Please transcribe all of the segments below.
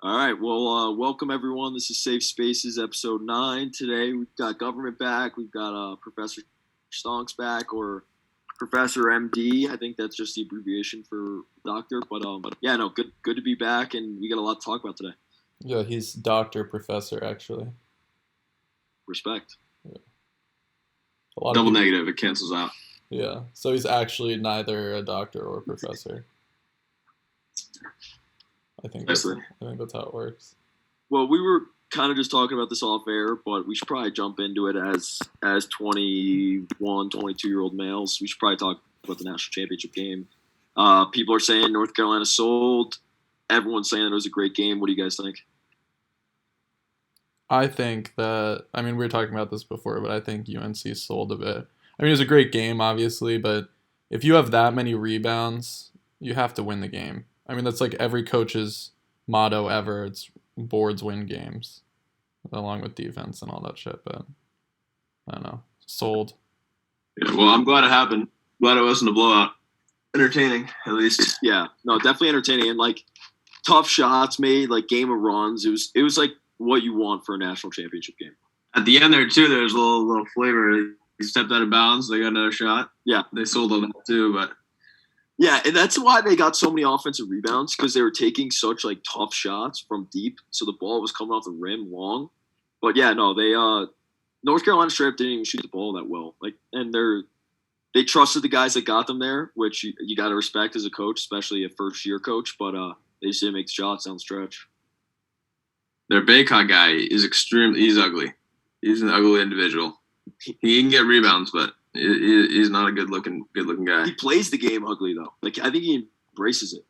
All right. Well, welcome everyone. This is Safe Spaces, episode 9. Today we've got government back. We've got Professor Stonks back, or Professor MD. I think that's just the abbreviation for doctor. But yeah, no, good to be back, and we got a lot to talk about today. Yeah, he's Doctor Professor actually. Respect. Yeah. A lot Double of people, negative, it cancels out. yeah, so he's actually neither a doctor or a professor. I think that's how it works. Well, we were kind of just talking about this off air, but we should probably jump into it as 21, 22-year-old males. We should probably talk about the national championship game. People are saying North Carolina sold. Everyone's saying it was a great game. What do you guys think? I think that we were talking about this before, but I think UNC sold a bit. I mean, it was a great game, obviously, but if you have that many rebounds, you have to win the game. I mean, that's like every coach's motto ever. It's boards win games, along with defense and all that shit. But I don't know. Sold. Yeah, well, I'm glad it happened. Glad it wasn't a blowout. Entertaining, at least. Yeah, no, definitely entertaining, and like tough shots made, like game of runs. It was like what you want for a national championship game. At the end there too, there was a little flavor. He stepped out of bounds. They got another shot. Yeah, they sold on that too, but. Yeah, and that's why they got so many offensive rebounds, because they were taking such like tough shots from deep, so the ball was coming off the rim long. But yeah, no, they North Carolina straight up didn't even shoot the ball that well. Like, and they trusted the guys that got them there, which you got to respect as a coach, especially a first year coach. But they just didn't make shots down the stretch. Their Baycott guy is he's ugly. He's an ugly individual. He can get rebounds, but he's not a good looking guy. He plays the game ugly though. Like, I think he embraces it.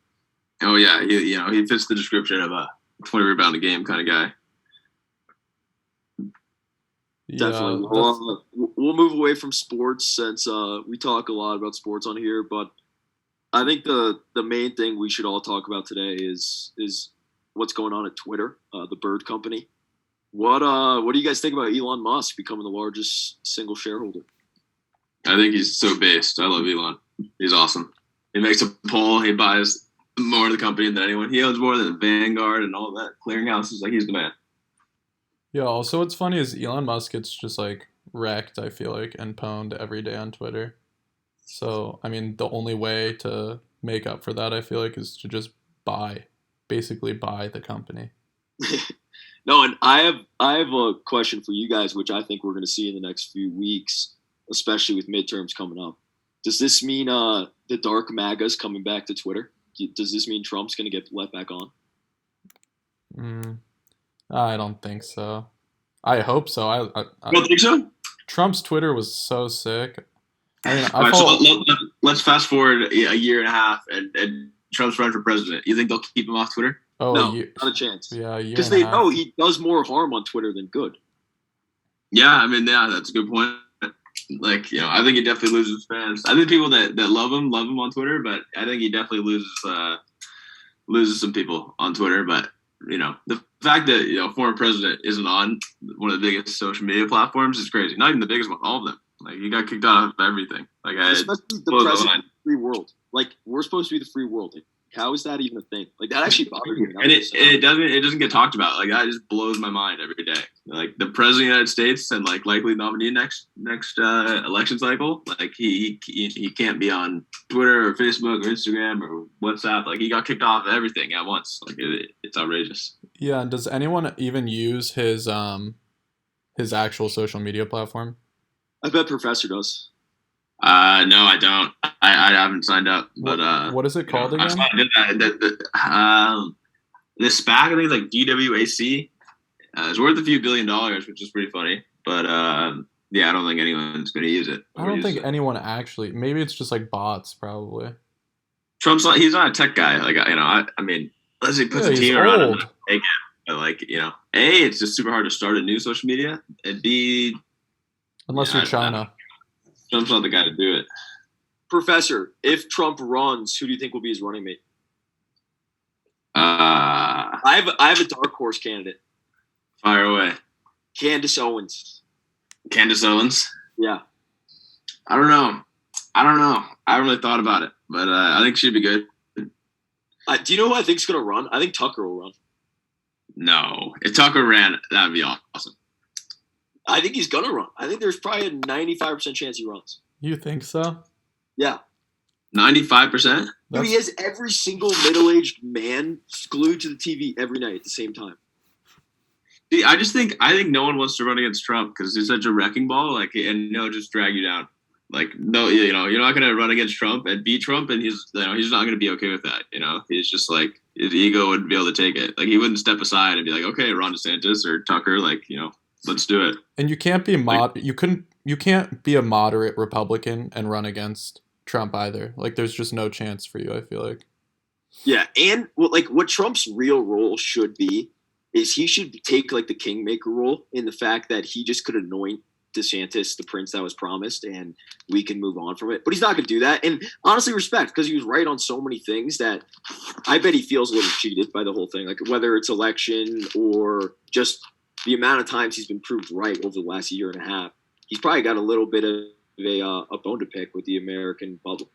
Oh yeah, he fits the description of a 20 rebound a game kind of guy. Yeah, definitely. We'll move away from sports since we talk a lot about sports on here, but I think the main thing we should all talk about today is what's going on at Twitter, the bird company. What do you guys think about Elon Musk becoming the largest single shareholder? I think he's so based. I love Elon. He's awesome. He makes a poll. He buys more of the company than anyone. He owns more than Vanguard and all that clearinghouse. Like, he's the man. Yeah, also what's funny is Elon Musk gets just like wrecked, I feel like, and pwned every day on Twitter. So, I mean, the only way to make up for that, I feel like, is to just basically buy the company. No, and I have a question for you guys, which I think we're going to see in the next few weeks, especially with midterms coming up. Does this mean the dark MAGA's coming back to Twitter? Does this mean Trump's going to get let back on? I don't think so. I hope so. I don't think so? Trump's Twitter was so sick. I mean, so let's fast forward a year and a half, and Trump's running for president. You think they'll keep him off Twitter? Oh, no, not a chance. Yeah, because they know he does more harm on Twitter than good. Yeah, I mean, yeah, that's a good point. Like, I think he definitely loses fans. I think people that love him on Twitter, but I think he definitely loses some people on Twitter. But the fact that former president isn't on one of the biggest social media platforms is crazy. Not even the biggest one, all of them. Like, he got kicked out of everything. Like, especially the president of the free world. Like, we're supposed to be the free world. Like, how is that even a thing? Like, that actually bothers me. And it doesn't get talked about. Like, that just blows my mind every day. Like, the president of the United States and like likely nominee next election cycle. Like, he can't be on Twitter or Facebook or Instagram or WhatsApp. Like, he got kicked off of everything at once. Like, it's outrageous. Yeah, and does anyone even use his actual social media platform? I bet Professor does. No, I don't. I haven't signed up. But what is it called again? This SPAC, I think, is like DWAC. It's worth a few $1 billion, which is pretty funny. But yeah, I don't think anyone's going to use it. I don't think anyone actually. Maybe it's just like bots, probably. He's not a tech guy. Like, I mean, unless he puts a team around him. But like, A, it's just super hard to start a new social media. And B, unless you're China. Trump's not the guy to do it. Professor, if Trump runs, who do you think will be his running mate? I have a dark horse candidate. Fire away. Candace Owens. Candace Owens? Yeah. I don't know. I haven't really thought about it, but I think she'd be good. Do you know who I think's going to run? I think Tucker will run. No, if Tucker ran, that'd be awesome. I think he's gonna run. I think there's probably a 95% chance he runs. You think so? Yeah. 95%? Dude, he has every single middle-aged man glued to the TV every night at the same time. See, I think no one wants to run against Trump because he's such a wrecking ball. Like, and he'll just drag you down. Like, no, you're not going to run against Trump and beat Trump, and he's not going to be okay with that. He's just like his ego wouldn't be able to take it. Like, he wouldn't step aside and be like, okay, Ron DeSantis or Tucker, like, let's do it. And you can't be you can't be a moderate Republican and run against Trump either. Like, there's just no chance for you, I feel like. Yeah, and what Trump's real role should be is he should take like the kingmaker role in the fact that he just could anoint DeSantis the prince that was promised and we can move on from it. But he's not going to do that. And honestly, respect, because he was right on so many things that I bet he feels a little cheated by the whole thing. Like whether it's election or just the amount of times he's been proved right over the last year and a half, he's probably got a little bit of a bone to pick with the American public.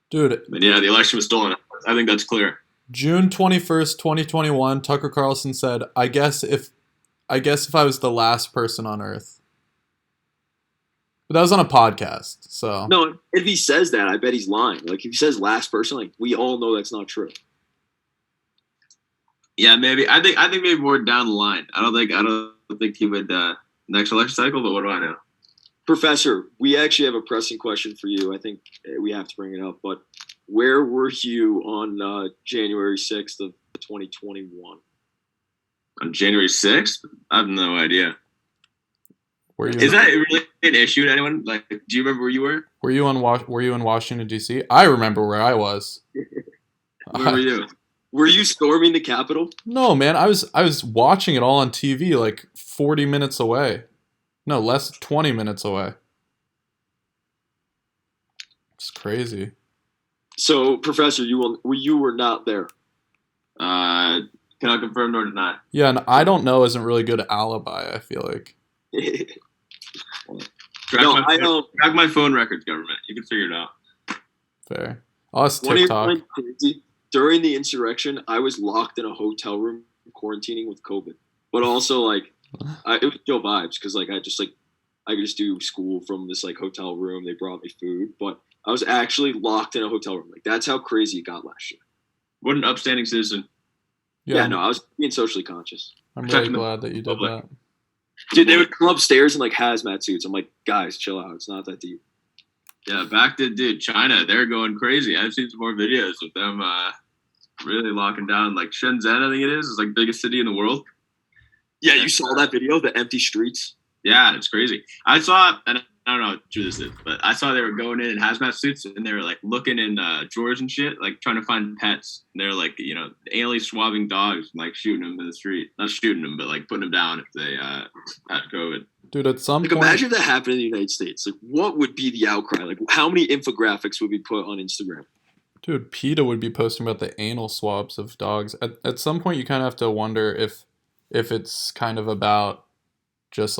Dude. But yeah, the election was stolen. I think that's clear. June 21st, 2021, Tucker Carlson said, I guess if I was the last person on Earth. But that was on a podcast, so. No, if he says that, I bet he's lying. Like, if he says last person, like, we all know that's not true. Yeah, maybe. I think maybe more down the line. I don't think he would next election cycle, but what do I know? Professor, we actually have a pressing question for you. I think we have to bring it up, but where were you on January 6th of 2021? On January 6th? I have no idea. Is that really an issue to anyone? Like, do you remember where you were? Were you in Washington, D.C.? I remember where I was. Where were you? Were you storming the Capitol? No, man. I was watching it all on TV like 40 minutes away. No, less 20 minutes away. It's crazy. So, Professor, you were not there. Cannot confirm nor deny. Yeah, and I don't know isn't really good alibi, I feel like. Track my phone records, government. You can figure it out. Fair. Oh, it's TikTok. During the insurrection, I was locked in a hotel room quarantining with COVID. But also, it was chill vibes because, I could just do school from this, hotel room. They brought me food. But I was actually locked in a hotel room. That's how crazy it got last year. What an upstanding citizen. Yeah, no, I was being socially conscious. I'm really glad that you did that. Dude, they would come upstairs in hazmat suits. I'm like, guys, chill out. It's not that deep. Yeah, back to China. They're going crazy. I've seen some more videos of them really locking down. Shenzhen, I think it is. It's the biggest city in the world. Yeah, you saw that video, the empty streets? Yeah, it's crazy. I saw, and I don't know how true this is, but I saw they were going in hazmat suits and they were looking in drawers and shit, trying to find pets. And they're anally swabbing dogs and shooting them in the street. Not shooting them, but putting them down if they had COVID. Dude, at some point, imagine if that happened in the United States. What would be the outcry? How many infographics would be put on Instagram? Dude, PETA would be posting about the anal swabs of dogs. At some point, you kind of have to wonder if it's kind of about just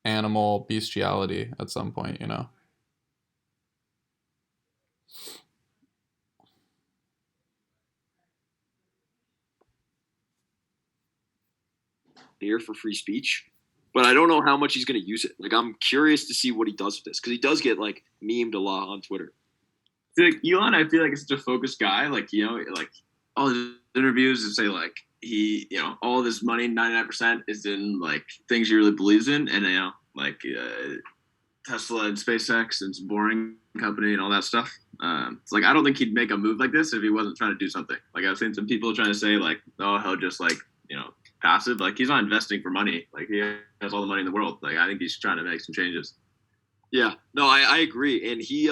animal bestiality at some point, Here for free speech, but I don't know how much he's going to use it. I'm curious to see what he does with this because he does get memed a lot on Twitter. Elon, I feel it's such a focused guy. All his interviews and say he, all of his money, 99% is in things he really believes in, and Tesla and SpaceX and it's a boring company and all that stuff. It's I don't think he'd make a move like this if he wasn't trying to do something. I've seen some people trying to say oh, he'll just passive. He's not investing for money. He has all the money in the world. I think he's trying to make some changes. Yeah, no, I agree, and he's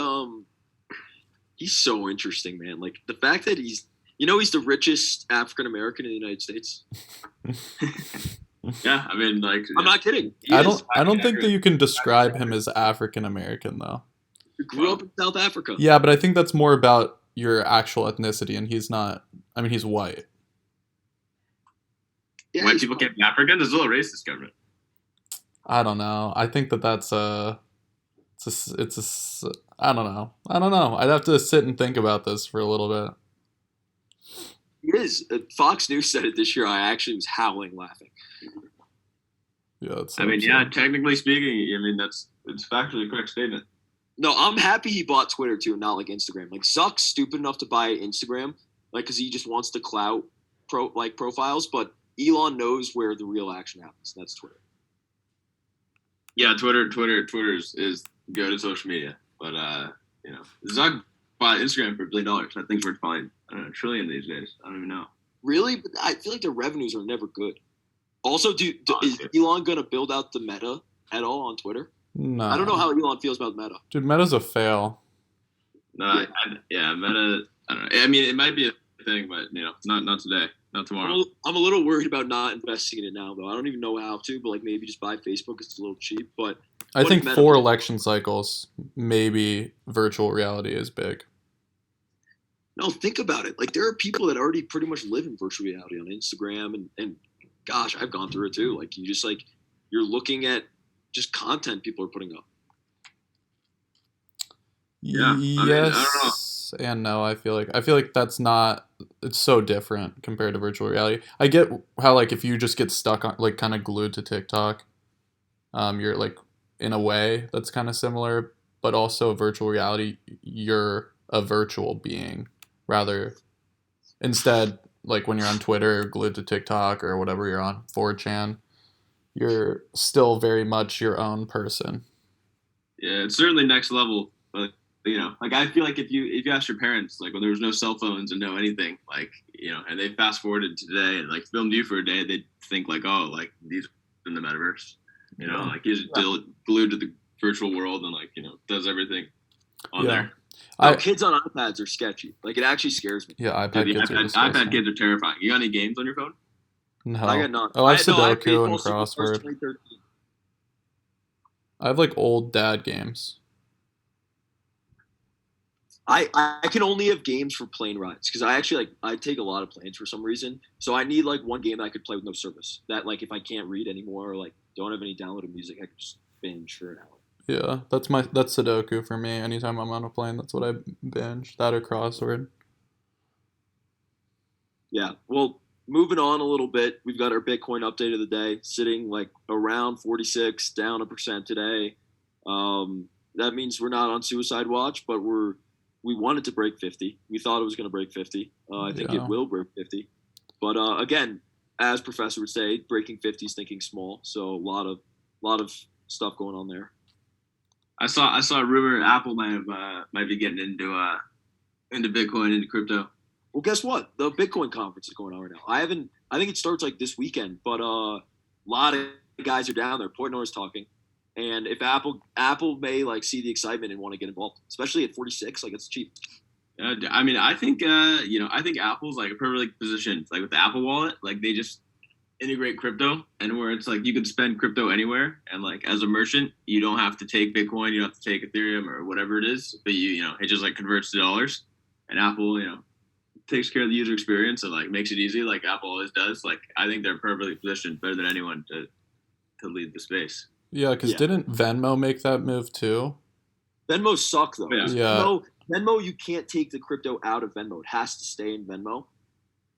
so interesting, man. The fact that he's the richest African American in the United States. Yeah, I mean, I'm not kidding. I don't think that you can describe him as African American though. He grew up in South Africa. Yeah, but I think that's more about your actual ethnicity, and he's not. I mean, he's white. Yeah, white people can't be African. There's a little racist government. I don't know. I think that's I don't know. I'd have to sit and think about this for a little bit. It is. Fox News said it this year. I actually was howling laughing. Yeah, that's. I mean, yeah, technically speaking, I mean it's factually a correct statement. No, I'm happy he bought Twitter too, not like Instagram. Like Zuck's stupid enough to buy Instagram, like because he just wants to clout profiles. But Elon knows where the real action happens. That's Twitter. Yeah, Twitter is go to social media, but Zuck bought Instagram for $1 billion. I think it's fine. I don't know, $1 trillion these days. I don't even know. Really, but I feel like their revenues are never good. Also, is Elon gonna build out the Meta at all on Twitter? No. I don't know how Elon feels about Meta. Dude, Meta's a fail. No, Meta. I don't know. I mean, it might be a thing, but not today, not tomorrow. I'm a little worried about not investing in it now, though. I don't even know how to, but like maybe just buy Facebook. It's a little cheap, but I think 4 election cycles, maybe virtual reality is big. No, think about it. Like there are people that already pretty much live in virtual reality on Instagram, and gosh, I've gone through it too. Like you just you're looking at just content people are putting up. Yeah, yes and no. I feel like that's not. It's so different compared to virtual reality. I get how like if you just get stuck on like kind of glued to TikTok, you're like in a way that's kind of similar, but also virtual reality, you're a virtual being rather. Instead, like when you're on Twitter or glued to TikTok or whatever you're on 4chan, you're still very much your own person. Yeah, it's certainly next level. But like I feel like if you ask your parents, like when there was no cell phones and no anything, like and they fast forwarded to today and like filmed you for a day, they'd think like, oh, like these are in the metaverse. Like he's still glued to the virtual world and like does everything on there. Kids on iPads are sketchy. Like it actually scares me. Yeah, iPad kids are terrifying. You got any games on your phone? No. I got none. Oh, I have Sudoku and crossword. I have like old dad games. I can only have games for plane rides because I actually I take a lot of planes for some reason. So I need like one game that I could play with no service. That like if I can't read anymore or like don't have any downloaded music, I could just binge for an hour. Yeah, that's Sudoku for me. Anytime I'm on a plane, that's what I binge. That or crossword. Yeah. Well, moving on a little bit, we've got our Bitcoin update of the day, sitting like around 46, down 1% today. That means we're not on suicide watch, but we wanted to break 50. We thought it was going to break 50. I think it will break 50. But again, as Professor would say, breaking 50 is thinking small. So a lot of stuff going on there. I saw a rumor Apple might be getting into Bitcoin, into crypto. Well, guess what? The Bitcoin conference is going on right now. I think it starts like this weekend, but a lot of guys are down there. Portnoy's talking. And if Apple may like see the excitement and want to get involved, especially at 46, like it's cheap. I mean, I think I think Apple's like perfectly positioned, like with the Apple Wallet, like they just integrate crypto, and where it's like you can spend crypto anywhere, and like as a merchant, you don't have to take Bitcoin, you don't have to take Ethereum or whatever it is, but it just like converts to dollars, and Apple takes care of the user experience and like makes it easy, like Apple always does. Like I think they're perfectly positioned, better than anyone to lead the space. Yeah, because didn't Venmo make that move too? Venmo suck though. Yeah. Venmo, you can't take the crypto out of Venmo. It has to stay in Venmo.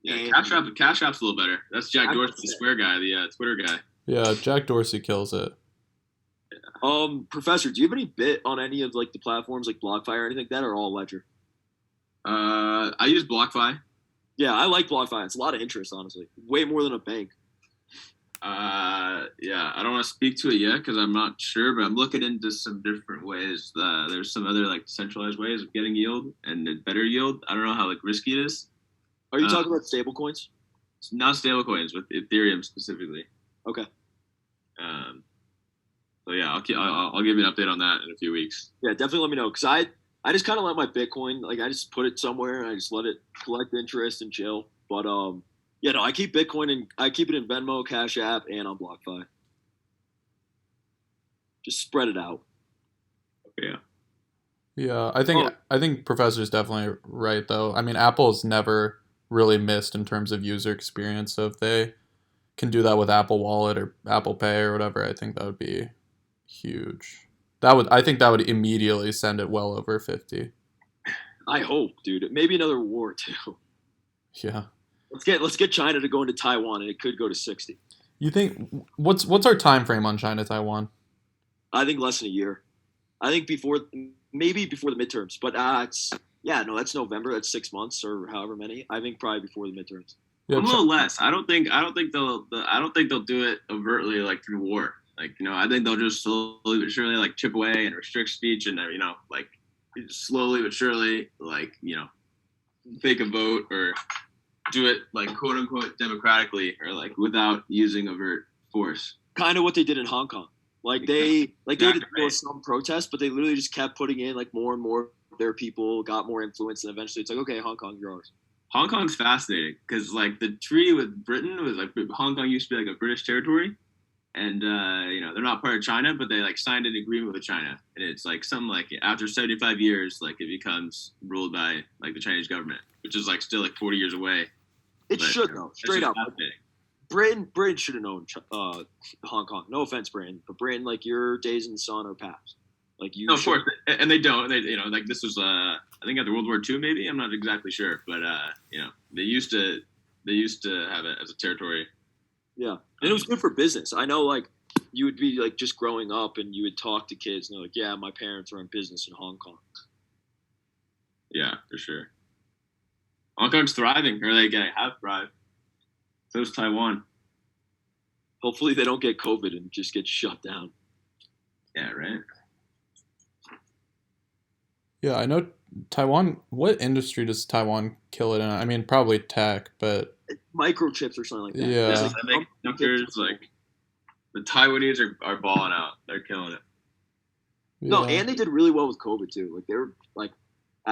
Yeah, Cash App's a little better. That's Jack Dorsey, the Square guy, the Twitter guy. Yeah, Jack Dorsey kills it. Professor, do you have any bit on any of like the platforms like BlockFi or anything like that, or all Ledger? I use BlockFi. Yeah, I like BlockFi. It's a lot of interest, honestly. Way more than a bank. Yeah, I don't want to speak to it yet because I'm not sure, but I'm looking into some different ways. There's some other like centralized ways of getting yield and better yield. I don't know how like risky it is. Are you talking about stable coins? Not stable coins, with Ethereum specifically. Okay. So yeah, I'll give you an update on that in a few weeks. Yeah, definitely let me know because I just kind of let my Bitcoin, like I just put it somewhere and I just let it collect interest and chill. But yeah, no, I keep Bitcoin and I keep it in Venmo, Cash App, and on BlockFi. Just spread it out. Yeah. Yeah, I think Professor's definitely right though. I mean, Apple's never really missed in terms of user experience. So if they can do that with Apple Wallet or Apple Pay or whatever, I think that would be huge. I think that would immediately send it well over 50. I hope, dude. Maybe another war too. Yeah. Let's get China to go into Taiwan, and it could go to 60. You think what's our time frame on China Taiwan? I think less than a year. I think maybe before the midterms, but that's November. That's 6 months or however many. I think probably before the midterms. Yeah, a little less. I don't think they'll do it overtly like through war. Like, I think they'll just slowly but surely like chip away and restrict speech and like slowly but surely like fake a vote or do it like quote unquote democratically or like without using overt force. Kind of what they did in Hong Kong. Like they did some protests, but they literally just kept putting in like more and more of their people, got more influence, and eventually it's like, okay, Hong Kong, you're ours. Hong Kong's fascinating because like the treaty with Britain was like Hong Kong used to be like a British territory, and they're not part of China, but they like signed an agreement with China, and it's like after 75 years, like it becomes ruled by like the Chinese government, which is like still like 40 years away. It should though, straight up. Britain should have known Hong Kong. No offense, Britain, but Britain, like your days in the sun are past. Like you. No, of course, and they don't. They like this was I think after World War II, maybe I'm not exactly sure, but they used to have it as a territory. Yeah, and it was good for business. I know, like you would be like just growing up, and you would talk to kids, and they're like, "Yeah, my parents are in business in Hong Kong." Yeah, for sure. Hong Kong's thriving, or they have thrived. So is Taiwan. Hopefully they don't get COVID and just get shut down. Yeah, right. Yeah, I know Taiwan. What industry does Taiwan kill it in? I mean, probably tech, but microchips or something like that. Yeah, like the Taiwanese are balling out. They're killing it. Yeah. No, and they did really well with COVID too. Like they were like.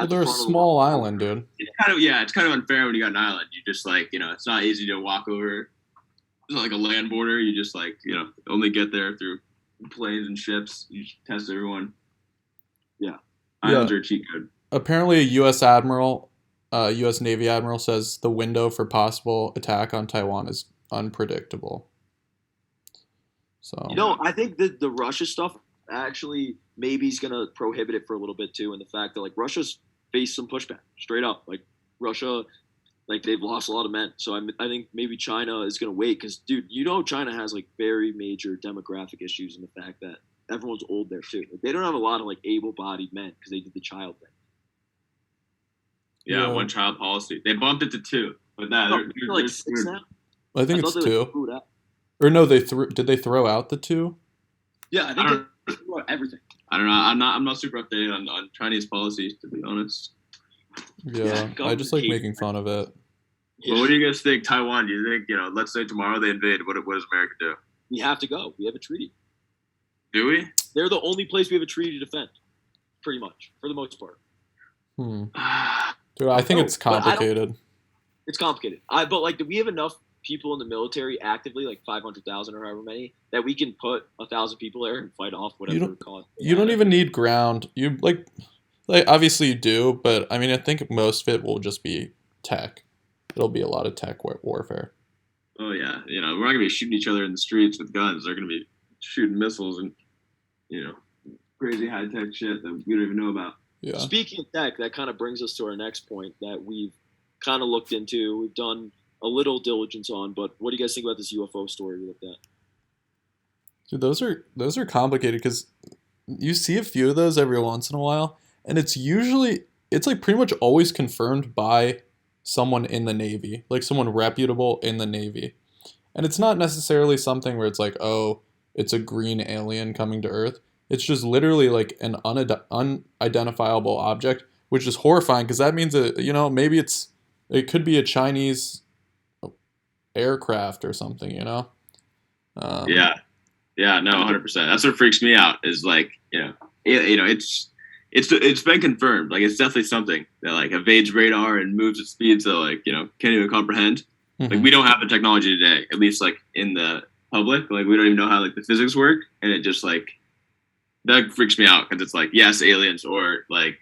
They're a small island, dude. It's kind of unfair when you got an island. You just like it's not easy to walk over. It's not like a land border. You just like only get there through planes and ships. You test everyone. Yeah, islands are a cheat code. Apparently, a U.S. admiral, U.S. Navy admiral says the window for possible attack on Taiwan is unpredictable. So I think that the Russia stuff actually maybe he's going to prohibit it for a little bit too, and the fact that like Russia's faced some pushback straight up. Like Russia, like they've lost a lot of men, so I think maybe China is going to wait because dude, China has like very major demographic issues in the fact that everyone's old there too. Like, they don't have a lot of like able-bodied men because they did the child thing. Yeah, one child policy. They bumped it to 2, but they're like 6 now. I think it's 2. Or no, did they throw out the 2? Yeah, I think they threw out everything. I don't know. I'm not super updated on Chinese policies, to be honest. Yeah, I just like making fun of it. Well, what do you guys think? Taiwan? Do you think let's say tomorrow they invade? What does America do? We have to go. We have a treaty. Do we? They're the only place we have a treaty to defend, pretty much, for the most part. Dude, I think it's complicated. It's complicated. But like, do we have enough people in the military actively, like 500,000 or however many, that we can put 1,000 people there and fight off whatever cause? You don't even need ground. You like obviously you do, but I mean, I think most of it will just be tech. It'll be a lot of tech warfare. Oh yeah, we're not gonna be shooting each other in the streets with guns. They're gonna be shooting missiles and crazy high tech shit that we don't even know about. Yeah. Speaking of tech, that kind of brings us to our next point that we've kind of looked into. We've done a little diligence on, but what do you guys think about this UFO story we looked at? Dude, those are complicated because you see a few of those every once in a while, and it's like pretty much always confirmed by someone in the Navy, like someone reputable in the Navy. And it's not necessarily something where it's like, oh, it's a green alien coming to Earth. It's just literally like an unidentifiable object, which is horrifying because that means that, maybe it could be a Chinese aircraft or something, Yeah, no, 100%. That's what freaks me out is like, it's been confirmed. Like, it's definitely something that like evades radar and moves at speeds that like, can't even comprehend. Mm-hmm. Like, we don't have the technology today, at least like in the public. Like, we don't even know how like the physics work, and it just like that freaks me out because it's like, yes, aliens or like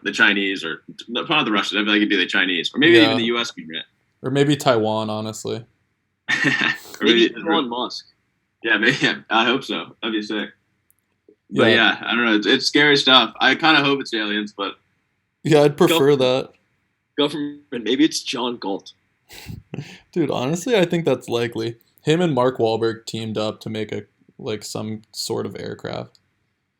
the Chinese or probably the Russians. I feel like it'd be the Chinese or maybe even the U.S. government or maybe Taiwan, honestly. Maybe Elon Musk. Yeah, maybe. Yeah, I hope so. That'd be sick. But yeah, I don't know. It's scary stuff. I kind of hope it's aliens, but yeah, I'd prefer that. Government. Maybe it's John Galt. Dude, honestly, I think that's likely. Him and Mark Wahlberg teamed up to make a like some sort of aircraft.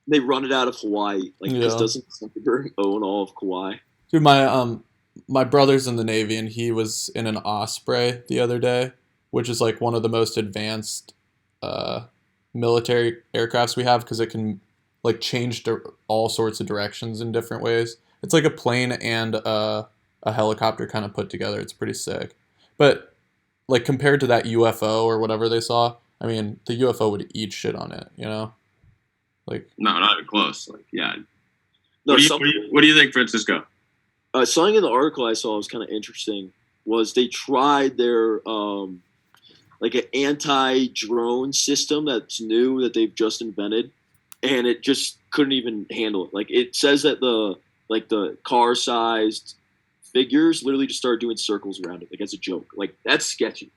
They run it out of Hawaii, like because Yeah. doesn't Zuckerberg own all of Kauai? Dude, my brother's in the Navy and he was in an Osprey the other day, which is like one of the most advanced uh, military aircrafts we have because it can like change all sorts of directions in different ways. It's like a plane and a helicopter kind of put together. It's pretty sick. But like compared to that UFO or whatever they saw, I mean, the UFO would eat shit on it, you know? Like, No, not even close. Like, yeah. No, What do you think, Francisco? something in the article I saw was kind of interesting. Was they tried their like an anti-drone system that's new that they've just invented, and it just couldn't even handle it. Like it says that the car-sized figures literally just started doing circles around it, like as a joke. Like that's sketchy.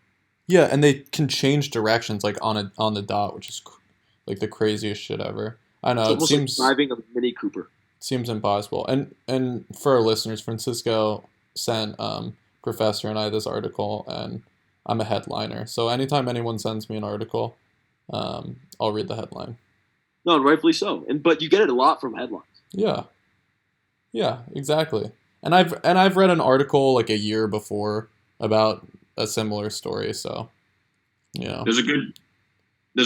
yeah, and they can change directions like on the dot, which is like the craziest shit ever. I know It's it almost seems like driving a Mini Cooper. seems impossible. And for our listeners, Francisco sent Professor and I this article, and I'm a headliner. So anytime anyone sends me an article, I'll read the headline. No, and rightfully so. But you get it a lot from headlines. Yeah, yeah, exactly. And I've read an article like a year before about a similar story. So you know, There's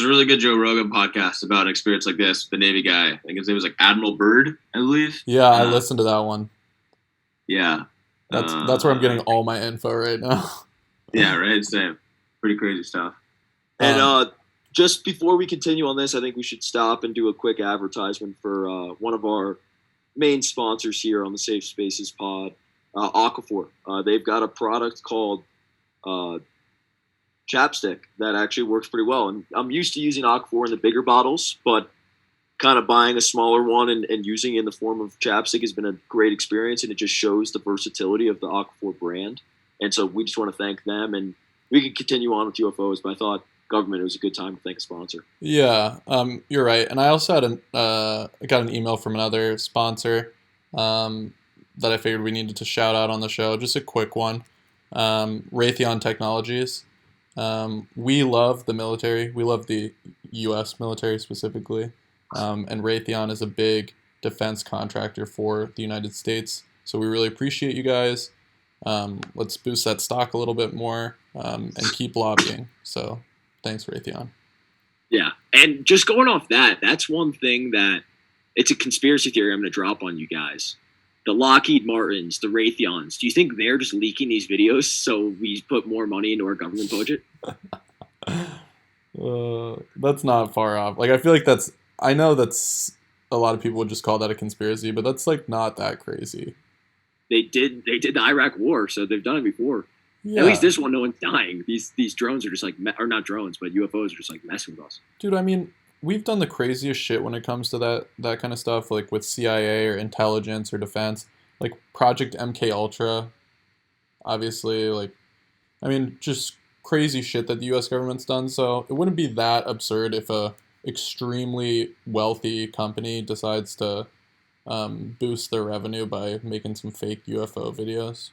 a really good Joe Rogan podcast about an experience like this. The Navy guy, I think his name was like Admiral Byrd, I believe. yeah, I listened to that one. Yeah. That's where I'm getting all my info right now. Yeah, right. Same. Pretty crazy stuff. And just before we continue on this, I think we should stop and do a quick advertisement for one of our main sponsors here on the Safe Spaces Pod, Aquaphor. They've got a product called chapstick that actually works pretty well. And I'm used to using Aquaphor in the bigger bottles, but kind of buying a smaller one and using it in the form of chapstick has been a great experience, and it just shows the versatility of the Aquaphor brand. And so we just want to thank them, and we can continue on with UFOs, but I thought government, it was a good time to thank a sponsor. Yeah, you're right. And I also had got an email from another sponsor that I figured we needed to shout out on the show. Just a quick one. Raytheon Technologies. We love the military. We love the U.S. military specifically. And Raytheon is a big defense contractor for the United States. So we really appreciate you guys. Let's boost that stock a little bit more and keep lobbying. So thanks, Raytheon. Yeah, and just going off that, that's one thing that it's a conspiracy theory I'm going to drop on you guys. The Lockheed Martins, the Raytheons, do you think they're just leaking these videos so we put more money into our government budget? That's not far off. Like, I feel like I know that's a lot of people would just call that a conspiracy, but that's like not that crazy. They did the Iraq War, so they've done it before. Yeah. At least this one, no one's dying. These drones are just like, or not drones, but UFOs are just like messing with us. Dude, I mean, we've done the craziest shit when it comes to that kind of stuff, like with CIA or intelligence or defense, like Project MK Ultra. Obviously, like, I mean, just crazy shit that the U.S. government's done. So it wouldn't be that absurd if a extremely wealthy company decides to boost their revenue by making some fake UFO videos.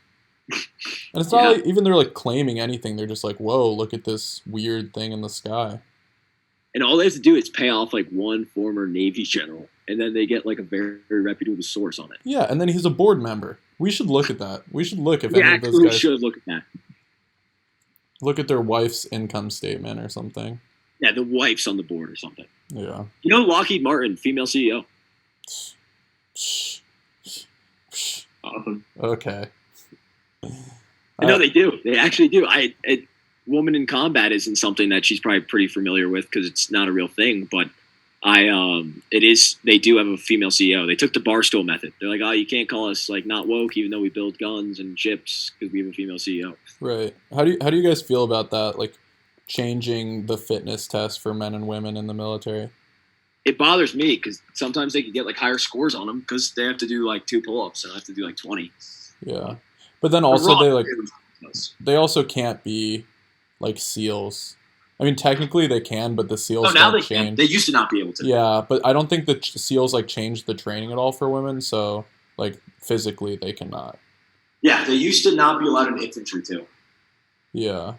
And it's not like even they're like claiming anything. They're just like, whoa, look at this weird thing in the sky. And all they have to do is pay off like one former Navy general, and then they get like a very, very reputable source on it. Yeah, and then he's a board member. We should look at that. We should look if We any of those actually guys should look at that. look at their wife's income statement or something. Yeah, the wife's on the board or something. Yeah. You know, Lockheed Martin, female CEO. Awesome. Okay. No, they do. They actually do. Woman in combat isn't something that she's probably pretty familiar with because it's not a real thing. But it is. They do have a female CEO. They took the Barstool method. They're like, oh, you can't call us like not woke, even though we build guns and ships because we have a female CEO. Right. How do you guys feel about that? Like changing the fitness test for men and women in the military? It bothers me because sometimes they can get like higher scores on them because they have to do like 2 pull-ups and I have to do like 20. Yeah, but then also they also can't be like SEALs. I mean, technically they can, but the SEALs now don't they change. can. They used to not be able to. Yeah, but I don't think the SEALs like changed the training at all for women. So like physically they cannot. Yeah, they used to not be allowed in infantry too. Yeah.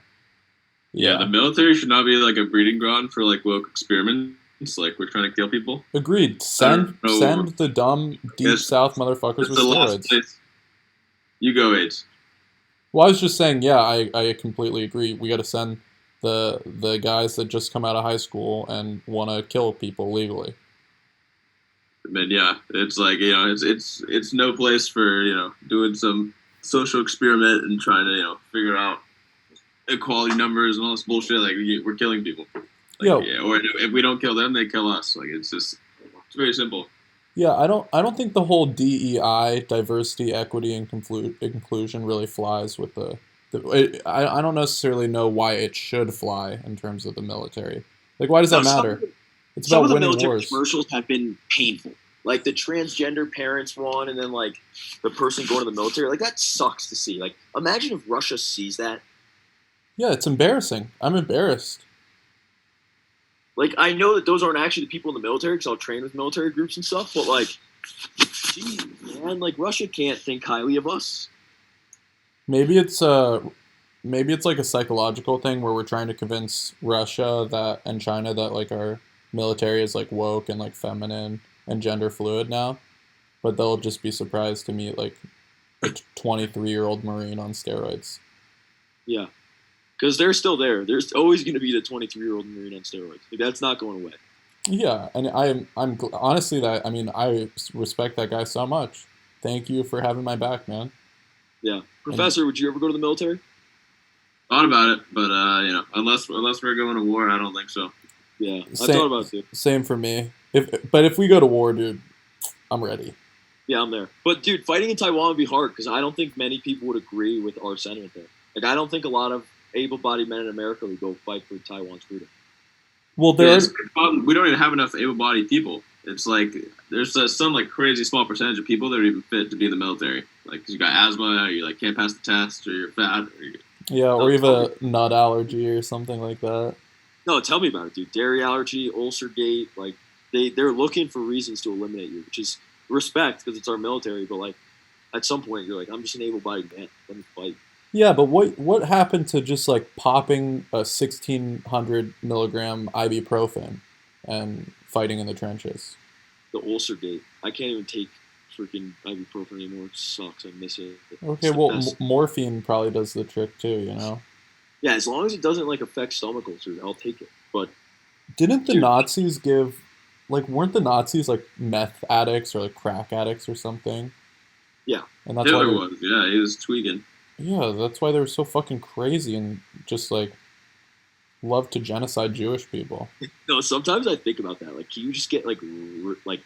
Yeah, the military should not be like a breeding ground for like woke experiments. Like we're trying to kill people. Agreed. I don't know. Send the dumb deep It's, south motherfuckers it's with the last steroids. place. You go, AIDS. Well, I was just saying, yeah, I completely agree. We got to send the guys that just come out of high school and want to kill people legally. I mean, yeah, it's like it's no place for doing some social experiment and trying to figure out equality numbers and all this bullshit. Like we're killing people. Like, yeah, or if we don't kill them, they kill us. Like it's very simple. Yeah, I don't think the whole DEI, diversity, equity, and inclusion really flies with I don't necessarily know why it should fly in terms of the military. Like, why does that matter? It's some about of the winning military wars. commercials have been painful. Like the transgender parents one, and then like the person going to the military. Like that sucks to see. Like imagine if Russia sees that. Yeah, it's embarrassing. I'm embarrassed. Like, I know that those aren't actually the people in the military because I'll train with military groups and stuff, but, like, geez, man, like, Russia can't think highly of us. Maybe it's like a psychological thing where we're trying to convince Russia that and China that, like, our military is, like, woke and, like, feminine and gender fluid now. But they'll just be surprised to meet, like, a 23-year-old Marine on steroids. Yeah. Because they're still there. There's always going to be the 23-year-old Marine on steroids. Like, that's not going away. Yeah, and I'm honestly I respect that guy so much. Thank you for having my back, man. Yeah, Professor, would you ever go to the military? Thought about it, but unless we're going to war, I don't think so. Yeah, I thought about it too. Same for me. If we go to war, dude, I'm ready. Yeah, I'm there. But dude, fighting in Taiwan would be hard because I don't think many people would agree with our sentiment there. Like, I don't think a lot of able-bodied men in America would go fight for Taiwan's freedom. Well, we don't even have enough able-bodied people. It's like there's some like crazy small percentage of people that are even fit to be in the military. Like 'cause you got asthma, or you like can't pass the test, or you're fat. Or you have a nut allergy or something like that. No, tell me about it, dude. Dairy allergy, ulcer gate, like they're looking for reasons to eliminate you, which is respect because it's our military. But like at some point, you're like, I'm just an able-bodied man. Let me fight. Yeah, but what happened to just like popping a 1,600 milligram ibuprofen and fighting in the trenches? The ulcer gate. I can't even take freaking ibuprofen anymore. It sucks. I miss it. Okay, well, morphine probably does the trick too, you know? Yeah, as long as it doesn't like affect stomach ulcers, I'll take it. But didn't the Nazis weren't the Nazis like meth addicts or like crack addicts or something? Yeah. And that's Hitler was. Yeah, he was tweaking. Yeah, that's why they were so fucking crazy and just like love to genocide Jewish people. No, sometimes I think about that. Like, can you just get like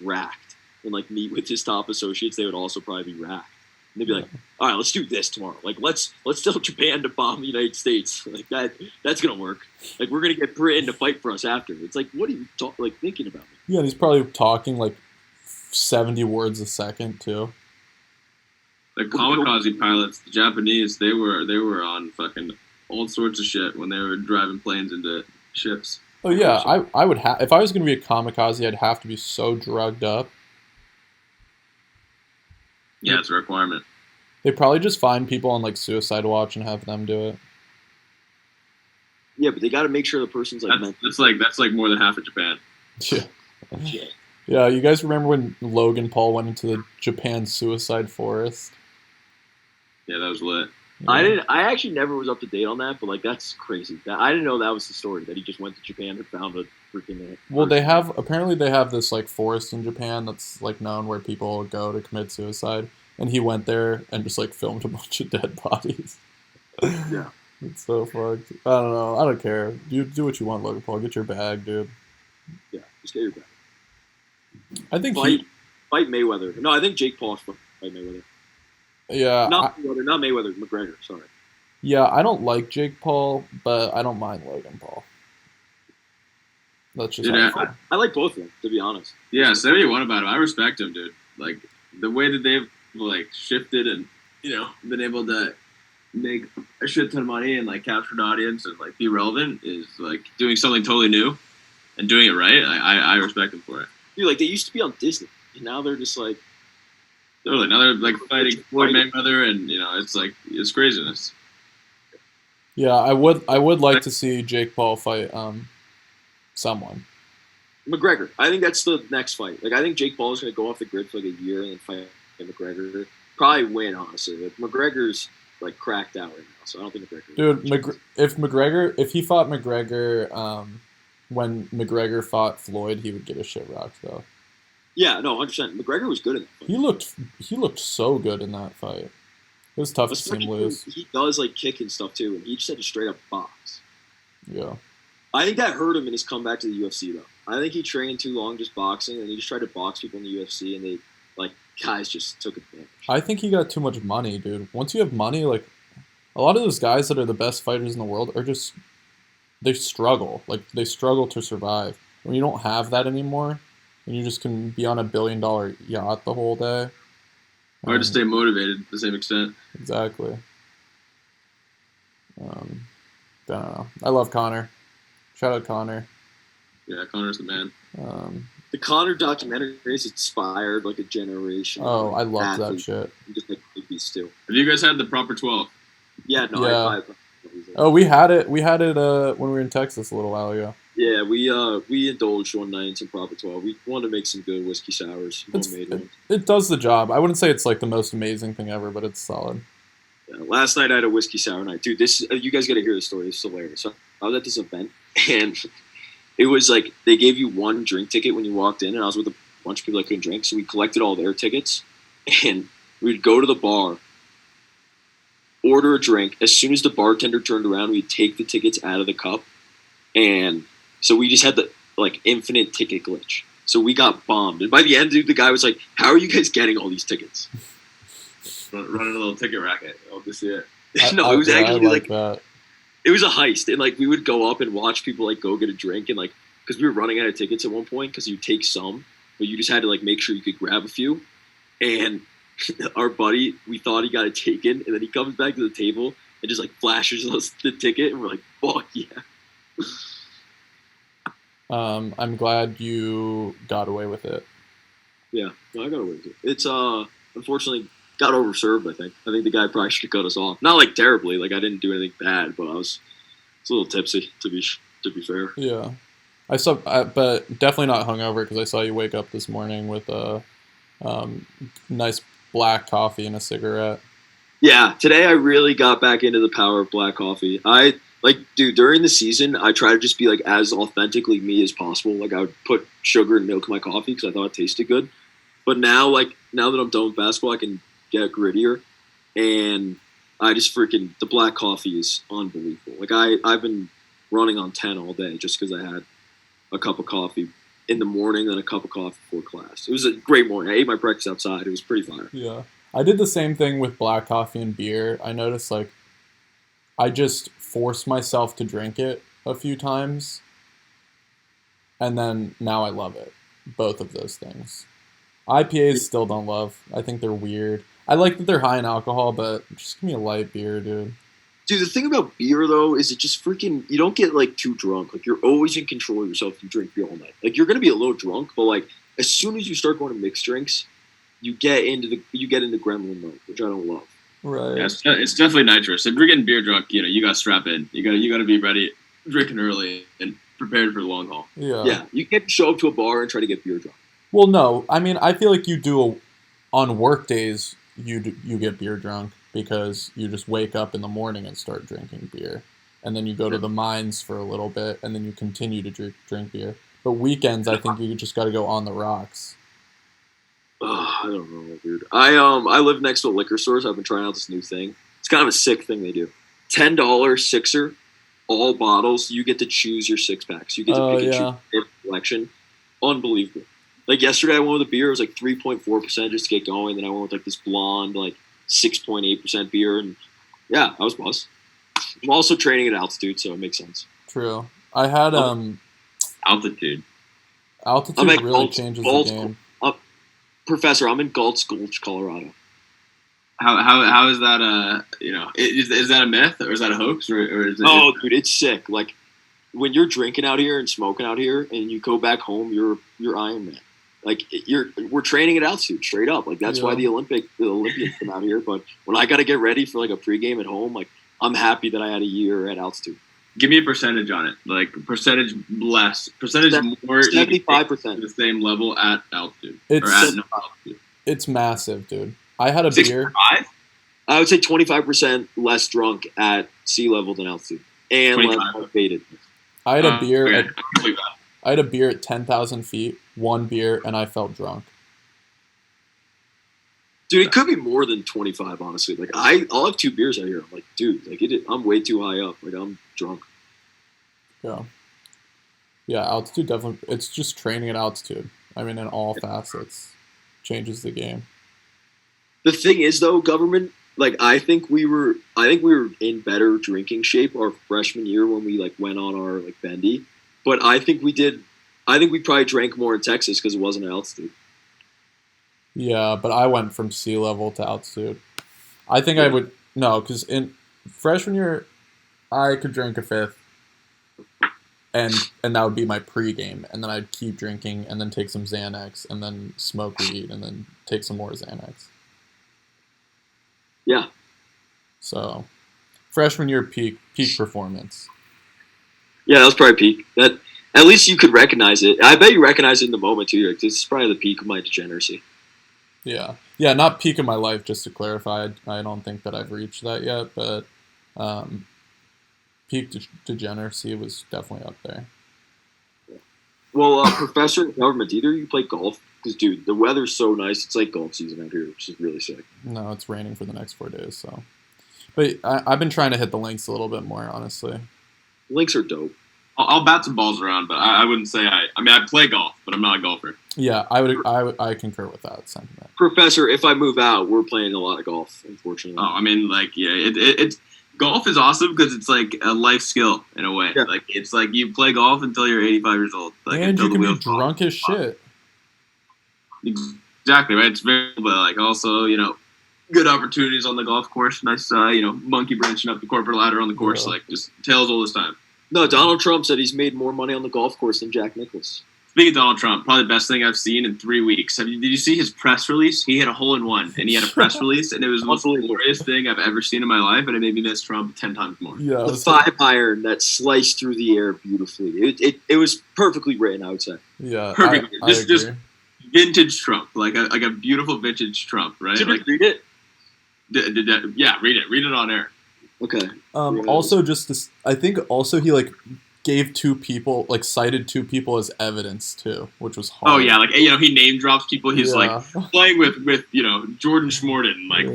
racked and like meet with his top associates? They would also probably be racked. And they'd be like, "All right, let's do this tomorrow. Like, let's tell Japan to bomb the United States. Like that's gonna work. Like, we're gonna get Britain to fight for us after." It's like, what are you thinking about? Yeah, and he's probably talking like 70 words a second too. The kamikaze pilots, the Japanese, they were on fucking all sorts of shit when they were driving planes into ships. Oh yeah, I would have if I was gonna be a kamikaze, I'd have to be so drugged up. Yeah, it's a requirement. They probably just find people on like Suicide Watch and have them do it. Yeah, but they got to make sure the person's like. That's like more than half of Japan. Yeah. Yeah, you guys remember when Logan Paul went into the Japan suicide forest? Yeah, that was lit. Yeah. I actually never was up to date on that, but like that's crazy. I didn't know that was the story that he just went to Japan and found a freaking. Well, apparently they have this like forest in Japan that's like known where people go to commit suicide, and he went there and just like filmed a bunch of dead bodies. Yeah, it's so fucked. I don't know. I don't care. You do what you want, Logan Paul. Get your bag, dude. Yeah, just get your bag. I think fight Mayweather. No, I think Jake Paul should fight Mayweather. Yeah, not Mayweather. McGregor. Sorry. Yeah, I don't like Jake Paul, but I don't mind Logan Paul. That's just I like both of them, to be honest. Yeah, say what you want about him. I respect him, dude. Like the way that they've like shifted and been able to make a shit ton of money and like capture an audience and like be relevant is like doing something totally new and doing it right. I respect them for it. Dude, like they used to be on Disney, and now they're just like. Totally. Now they're like fighting Floyd Mayweather, and it's like it's craziness. Yeah, I would like to see Jake Paul fight someone. McGregor. I think that's the next fight. Like I think Jake Paul is going to go off the grid for like a year and then fight McGregor. Probably win, honestly. Like, McGregor's like cracked out right now, so I don't think McGregor. Dude, if he fought McGregor, when McGregor fought Floyd, he would get a shit rocked though. Yeah, no, 100%. McGregor was good in that fight. He looked so good in that fight. It was tough to see him lose. He does like kick and stuff too, and he just had to straight up box. Yeah. I think that hurt him in his comeback to the UFC though. I think he trained too long just boxing, and he just tried to box people in the UFC, and they like guys just took advantage. I think he got too much money, dude. Once you have money, like a lot of those guys that are the best fighters in the world are just they struggle. Like they struggle to survive. When you don't have that anymore, and you just can be on a $1 billion yacht the whole day. Hard to stay motivated to the same extent. Exactly. I don't know. I love Connor. Shout out Connor. Yeah, Connor's the man. The Connor documentary has inspired like a generation. Oh, I love that shit. Just like movies too. Have you guys had the proper 12? Yeah, no, yeah. Oh, we had it. We had it when we were in Texas a little while ago. Yeah, we indulged one night in some proper 12. We wanted to make some good whiskey sours. It does the job. I wouldn't say it's like the most amazing thing ever, but it's solid. Yeah, last night I had a whiskey sour night, dude. This you guys got to hear the story. It's hilarious. So I was at this event, and it was like they gave you one drink ticket when you walked in, and I was with a bunch of people that couldn't drink, so we collected all their tickets, and we'd go to the bar, order a drink. As soon as the bartender turned around, we'd take the tickets out of the cup, and so we just had the like infinite ticket glitch. So we got bombed, and by the end, dude, the guy was like, "How are you guys getting all these tickets?" Running a little ticket racket. I'll just see it. No, it was actually like that. It was a heist, and like we would go up and watch people like go get a drink, and like because we were running out of tickets at one point because you take some, but you just had to like make sure you could grab a few. And our buddy, we thought he got it taken, and then he comes back to the table and just like flashes us the ticket, and we're like, "Fuck yeah!" I'm glad you got away with it. Yeah, no, I got away with it. It's unfortunately got overserved. I think the guy probably should have cut us off. Not like terribly, like I didn't do anything bad, but I was a little tipsy to be fair. Yeah, but definitely not hungover because I saw you wake up this morning with a nice black coffee and a cigarette. Yeah, today I really got back into the power of black coffee. Dude, during the season, I try to just be like as authentically me as possible. Like I would put sugar and milk in my coffee because I thought it tasted good. But now that I'm done with basketball, I can get grittier, and I just the black coffee is unbelievable. Like I've been running on 10 all day just because I had a cup of coffee in the morning, then a cup of coffee before class. It was a great morning. I ate my breakfast outside. It was pretty fire. Yeah, I did the same thing with black coffee and beer. I noticed like I just forced myself to drink it a few times, and then now I love it. Both of those things. IPAs still don't love. I think they're weird. I like that they're high in alcohol, but just give me a light beer, dude. Dude, the thing about beer, though, is it just freaking... You don't get, like, too drunk. Like, you're always in control of yourself if you drink beer all night. Like, you're going to be a little drunk, but, like, as soon as you start going to mixed drinks, you get into gremlin mode, which I don't love. Right. Yeah, it's definitely nitrous. If you're getting beer drunk, you got to strap in. You got to be ready, drinking early, and prepared for the long haul. Yeah. Yeah, you can't show up to a bar and try to get beer drunk. Well, no. I mean, I feel like you do on work days, you get beer drunk because you just wake up in the morning and start drinking beer. And then you go to the mines for a little bit, and then you continue to drink beer. But weekends, I think you just got to go on the rocks. I don't know, dude. I live next to a liquor store, so I've been trying out this new thing. It's kind of a sick thing they do. $10 sixer, all bottles. You get to choose your six packs. You get to pick and choose your collection. Unbelievable. Like yesterday, I went with a beer. It was like 3.4% just to get going. Then I went with like this blonde, like 6.8% beer, and yeah, I was buzzed. I'm also training at altitude, so it makes sense. True. I had altitude. Altitude really changes the game. Professor, I'm in Galt's Gulch, Colorado. How is that? Is that a myth or is that a hoax or is it dude, it's sick. Like when you're drinking out here and smoking out here, and you go back home, you're Iron Man. Like we're training at altitude, straight up. Like that's why the Olympians come out here. But when I got to get ready for like a pregame at home, like I'm happy that I had a year at altitude. Give me a percentage on it, like percentage less, percentage more. 75%. The same level at altitude It's or at no altitude. It's massive, dude. I had a 65? beer. I would say 25% less drunk at sea level than altitude, and 25. less faded. I had a beer. Okay. I had a beer at 10,000 feet. One beer, and I felt drunk. Dude, it could be more than 25, honestly. Like, I'll have 2 beers out here. I'm like, dude, like I'm way too high up. Like, I'm drunk. Yeah. Yeah, altitude definitely. It's just training at altitude. I mean, in all facets, changes the game. The thing is, though, government. Like, I think we were in better drinking shape our freshman year when we like went on our like bendy. But I think we probably drank more in Texas because it wasn't at altitude. Yeah, but I went from sea level to altitude. I think I would no, because in freshman year, I could drink a fifth, and that would be my pregame, and then I'd keep drinking, and then take some Xanax, and then smoke weed, and then take some more Xanax. Yeah. So, freshman year peak performance. Yeah, that was probably peak. That at least you could recognize it. I bet you recognize it in the moment too. Like, this is probably the peak of my degeneracy. Yeah, not peak of my life. Just to clarify, I don't think that I've reached that yet, but peak degeneracy was definitely up there. Well, Professor in government, do either of you play golf? Because, dude, the weather's so nice. It's like golf season out here, which is really sick. No, it's raining for the next 4 days, so. But I've been trying to hit the links a little bit more, honestly. Links are dope. I'll bat some balls around, but I wouldn't say I play golf, but I'm not a golfer. Yeah, I concur with that sentiment. Professor, if I move out, we're playing a lot of golf, unfortunately. Oh, I mean, like, yeah, it's golf is awesome because it's like a life skill in a way. Yeah. Like, it's like you play golf until you're 85 years old. Like, And you can be wheels fall. drunk as shit. Exactly, right? It's very, but like also, good opportunities on the golf course. Nice, monkey branching up the corporate ladder on the course. Yeah. Like, just tails all this time. No, Donald Trump said he's made more money on the golf course than Jack Nicklaus. Speaking of Donald Trump, probably the best thing I've seen in 3 weeks. Did you see his press release? He had a hole-in-one, and he had a press release, and it was the most glorious thing I've ever seen in my life, and it made me miss Trump 10 times more. Yeah, The 5-iron that sliced through the air beautifully. It was perfectly written, I would say. Yeah, Perfect. I agree. Just vintage Trump, like a beautiful vintage Trump, right? Did Like, you read it? yeah, read it. Read it on air. Okay. Also, just this, I think also he like gave 2 people, like cited 2 people as evidence too, which was hard. Oh yeah, like he name drops people. He's like playing with Jordan Schmorden, like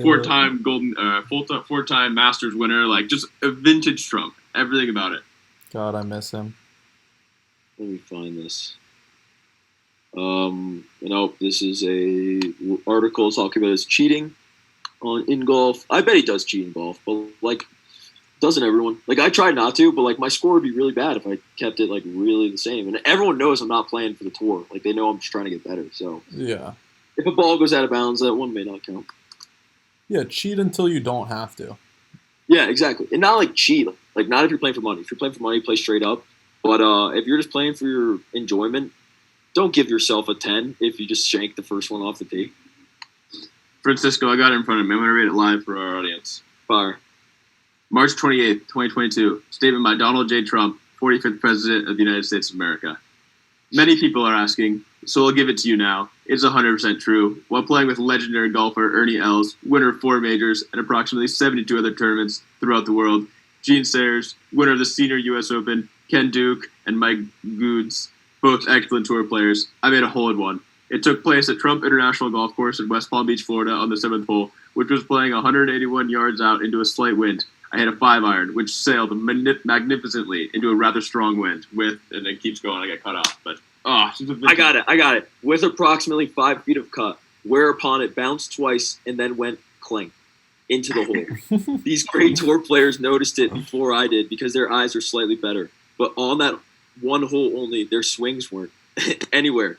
four-time Masters winner, like just a vintage Trump. Everything about it. God, I miss him. Let me find this. This is a article talking about his cheating in golf. I bet he does cheat in golf, but like, doesn't everyone? Like, I tried not to, but like my score would be really bad if I kept it like really the same. And everyone knows I'm not playing for the tour. Like, they know I'm just trying to get better. So Yeah. if a ball goes out of bounds, that one may not count. Yeah, cheat until you don't have to. Yeah, exactly. And not like cheat. Like, not if you're playing for money. If you're playing for money, play straight up. But if you're just playing for your enjoyment, don't give yourself a 10 if you just shank the first one off the tee. Francisco, I got it in front of me. I'm going to read it live for our audience. Fire. March 28th, 2022. Statement by Donald J. Trump, 45th President of the United States of America. Many people are asking, so I'll give it to you now. It's 100% true. While playing with legendary golfer Ernie Els, winner of 4 majors and approximately 72 other tournaments throughout the world, Gene Sayers, winner of the Senior U.S. Open, Ken Duke, and Mike Goods, both excellent tour players, I made a hole-in-one. It took place at Trump International Golf Course in West Palm Beach, Florida on the 7th hole, which was playing 181 yards out into a slight wind. I hit a 5-iron, which sailed magnificently into a rather strong wind and it keeps going. I got cut off, but I got it. With approximately 5 feet of cut, whereupon it bounced twice and then went clink into the hole. These great tour players noticed it before I did because their eyes are slightly better. But on that one hole only, their swings weren't anywhere.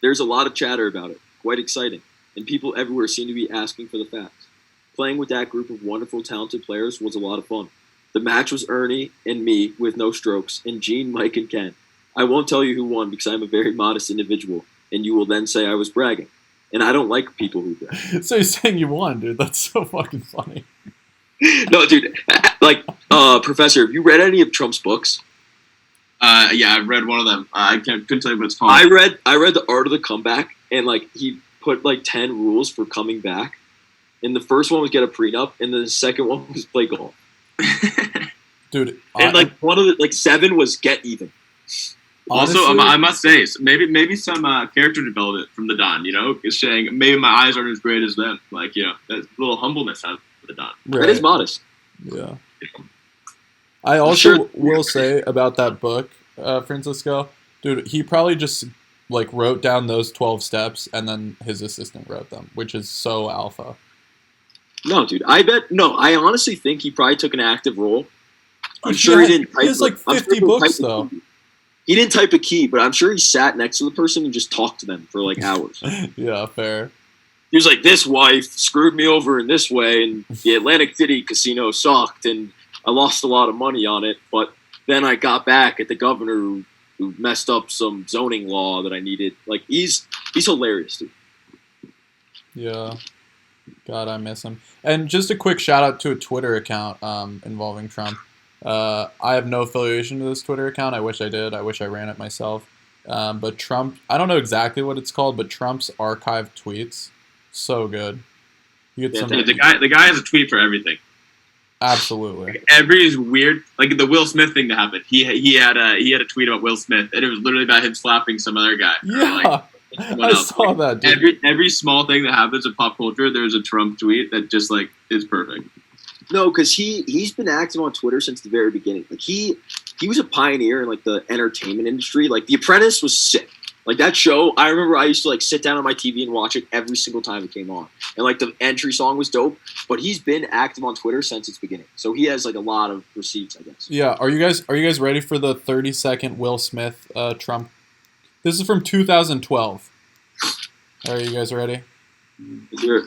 There's a lot of chatter about it. Quite exciting. And people everywhere seem to be asking for the facts. Playing with that group of wonderful, talented players was a lot of fun. The match was Ernie and me with no strokes, and Gene, Mike, and Ken. I won't tell you who won because I'm a very modest individual, and you will then say I was bragging. And I don't like people who brag. So you're saying you won, dude. That's so fucking funny. No, dude. Professor, have you read any of Trump's books? Yeah, I've read one of them. I couldn't tell you what it's called. I read The Art of the Comeback, and he put 10 rules for coming back. And the first one was get a prenup, and the second one was play golf. Dude, and one of the 7 was get even. Also, I must say, maybe some character development from the Don. Is saying maybe my eyes aren't as great as them. That little humbleness out of the Don. Right. That is modest. Yeah. I also will say about that book, Francisco, dude, he probably just wrote down those 12 steps and then his assistant wrote them, which is so alpha. No, dude, I honestly think he probably took an active role. I'm sure he didn't type. He has 50 books though. He didn't type a key, but I'm sure he sat next to the person and just talked to them for hours. Yeah, fair. He was like, this wife screwed me over in this way, and the Atlantic City casino sucked, and I lost a lot of money on it, but then I got back at the governor who messed up some zoning law that I needed. He's hilarious, dude. Yeah. God, I miss him. And just a quick shout out to a Twitter account involving Trump. I have no affiliation to this Twitter account. I wish I did. I wish I ran it myself. But Trump, I don't know exactly what it's called, but Trump's archived tweets, so good. You get the guy has a tweet for everything. Absolutely. Every weird, the Will Smith thing that happened. He had a tweet about Will Smith, and it was literally about him slapping some other guy. Yeah, I saw that. Dude. Every small thing that happens in pop culture, there's a Trump tweet that just is perfect. No, because he's been active on Twitter since the very beginning. He was a pioneer in the entertainment industry. The Apprentice was sick. That show, I remember I used to sit down on my TV and watch it every single time it came on. And the entry song was dope. But he's been active on Twitter since its beginning. So he has a lot of receipts, I guess. Yeah. Are you guys ready for the 30-second Will Smith Trump? This is from 2012. Are you guys ready? Sure.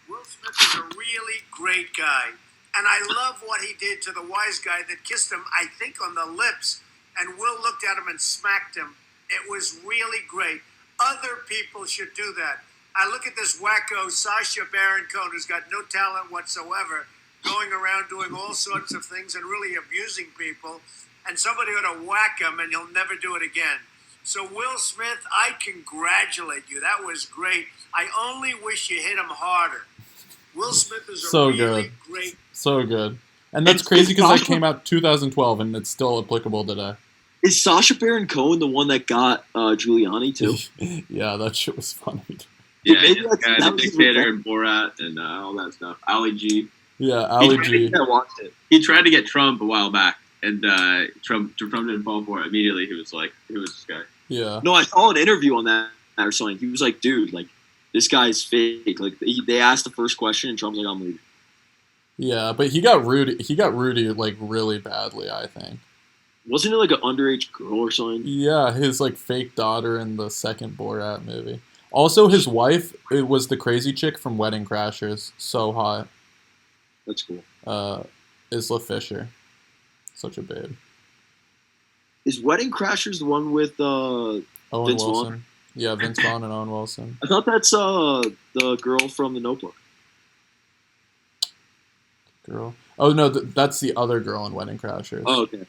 Will Smith is a really great guy. And I love what he did to the wise guy that kissed him, I think, on the lips. And Will looked at him and smacked him. It was really great. Other people should do that. I look at this wacko Sasha Baron Cohen, who's got no talent whatsoever, going around doing all sorts of things and really abusing people. And somebody ought to whack him, and he'll never do it again. So, Will Smith, I congratulate you. That was great. I only wish you hit him harder. Will Smith is so really great. So good. And that's crazy because that came out 2012 and it's still applicable today. Is Sasha Baron Cohen the one that got Giuliani too? Yeah, that shit was funny. Yeah, the dictator and Borat and all that stuff. Ali G. Yeah, Ali G. I watched it. He tried to get Trump a while back, and Trump didn't fall for it immediately. He was like, "Who is this guy?" Yeah. No, I saw an interview on that or something. He was like, "Dude, this guy's fake." They asked the first question, and Trump's like, "I'm leaving." Yeah, but he got Rudy really badly, I think. Wasn't it an underage girl or something? Yeah, his fake daughter in the second Borat movie. Also, his wife, it was the crazy chick from Wedding Crashers. So hot. That's cool. Isla Fisher. Such a babe. Is Wedding Crashers the one with Owen Vince Wilson? Vaughn? Yeah, Vince Vaughn and Owen Wilson. I thought that's the girl from The Notebook. Girl? Oh, no, that's the other girl in Wedding Crashers. Oh, okay.